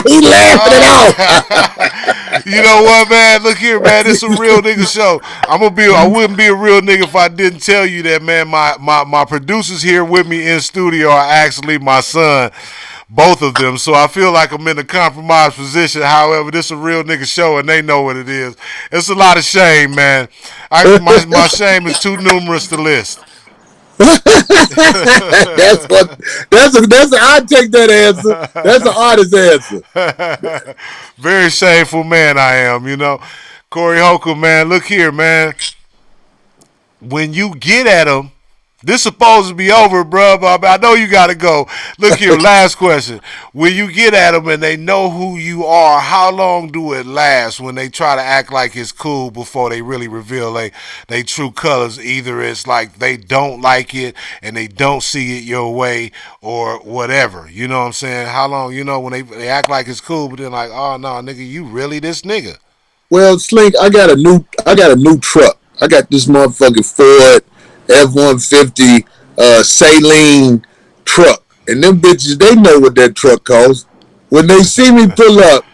He laughing it off. You know what, man? Look here, man. This is a real nigga show. I wouldn't be a real nigga if I didn't tell you that, man. My producers here with me in studio are actually my son. Both of them. So I feel like I'm in a compromised position. However, this is a real nigga show and they know what it is. It's a lot of shame, man. My shame is too numerous to list. I take that answer. That's an artist answer. Very shameful man I am, you know. Corey Holcomb, man, look here, man. When you get at him, this supposed to be over, bro. But I know you got to go. Look here, last question. When you get at them and they know who you are, how long do it last when they try to act like it's cool before they really reveal they true colors? Either it's like they don't like it and they don't see it your way or whatever. You know what I'm saying? How long, you know, when they act like it's cool, but then like, oh, no, nigga, you really this nigga? Well, Slink, I got a new truck. I got this motherfucking Ford F-150 Saline truck, and them bitches, they know what that truck costs. When they see me pull up,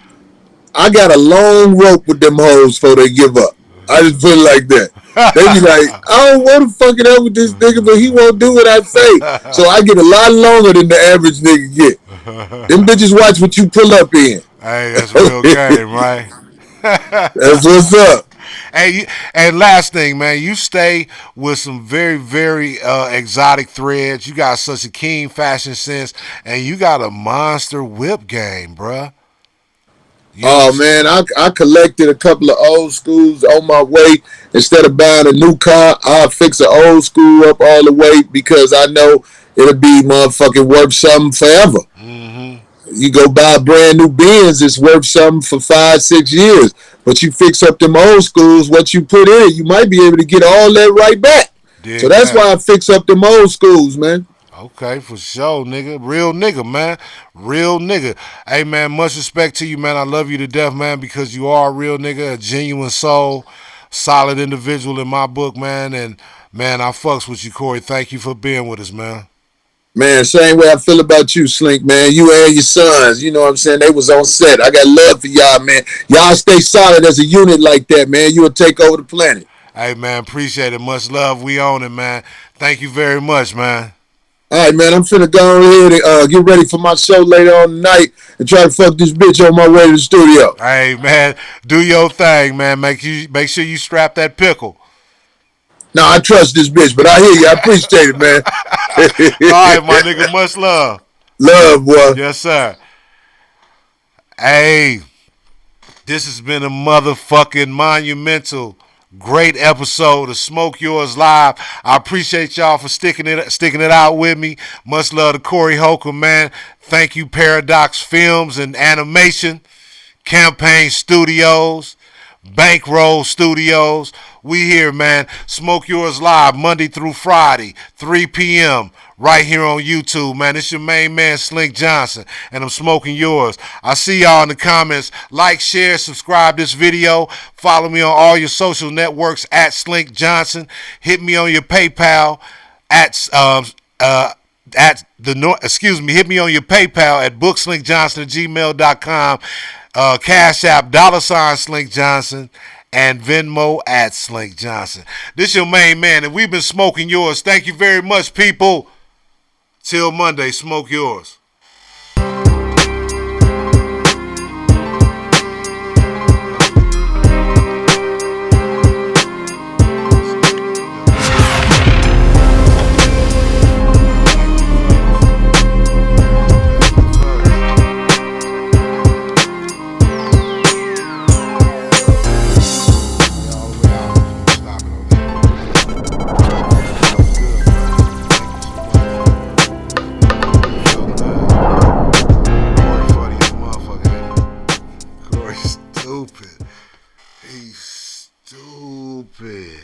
I got a long rope with them hoes before they give up. I just put it like that. They be like, I don't want to fuck it up with this nigga, but he won't do what I say. So I get a lot longer than the average nigga get. Them bitches watch what you pull up in. Hey, that's real game, right? That's what's up. Hey, and last thing, man, you stay with some very, very exotic threads. You got such a keen fashion sense, and you got a monster whip game, bruh. Oh, man, I collected a couple of old schools on my way. Instead of buying a new car, I'll fix an old school up all the way because I know it'll be motherfucking worth something forever. Mm-hmm. You go buy a brand new Benz, it's worth something for 5-6 years. But you fix up them old schools, what you put in, you might be able to get all that right back. So that's why I fix up them old schools, man. Okay, for sure, nigga. Real nigga, man. Real nigga. Hey, man, much respect to you, man. I love you to death, man, because you are a real nigga, a genuine soul, solid individual in my book, man. And, man, I fucks with you, Corey. Thank you for being with us, man. Man, same way I feel about you, Slink, man. You and your sons, you know what I'm saying? They was on set. I got love for y'all, man. Y'all stay solid as a unit like that, man. You will take over the planet. Hey, man, appreciate it. Much love. We own it, man. Thank you very much, man. All right, man, I'm finna go ahead and get ready for my show later on tonight and try to fuck this bitch on my way to the studio. Hey, man, do your thing, man. Make sure you strap that pickle. No, I trust this bitch, but I hear you. I appreciate it, man. All right, my nigga, much love. Love, boy. Yes, sir. Hey, this has been a motherfucking monumental, great episode of Smoke Yours Live. I appreciate y'all for sticking it out with me. Much love to Corey Holcomb, man. Thank you, Paradox Films and Animation, Campaign Studios, Bankroll Studios. We here, man. Smoke Yours Live, Monday through Friday, 3 p.m., right here on YouTube, man. It's your main man, Slink Johnson, and I'm smoking yours. I see y'all in the comments. Like, share, subscribe this video. Follow me on all your social networks at Slink Johnson. Hit me on your PayPal hit me on your PayPal at bookslinkjohnson@gmail.com. Cashapp $Slink Johnson, and Venmo at Slink Johnson. This your main man, and we've been smoking yours. Thank you very much, people. Till Monday, smoke yours. He's stupid.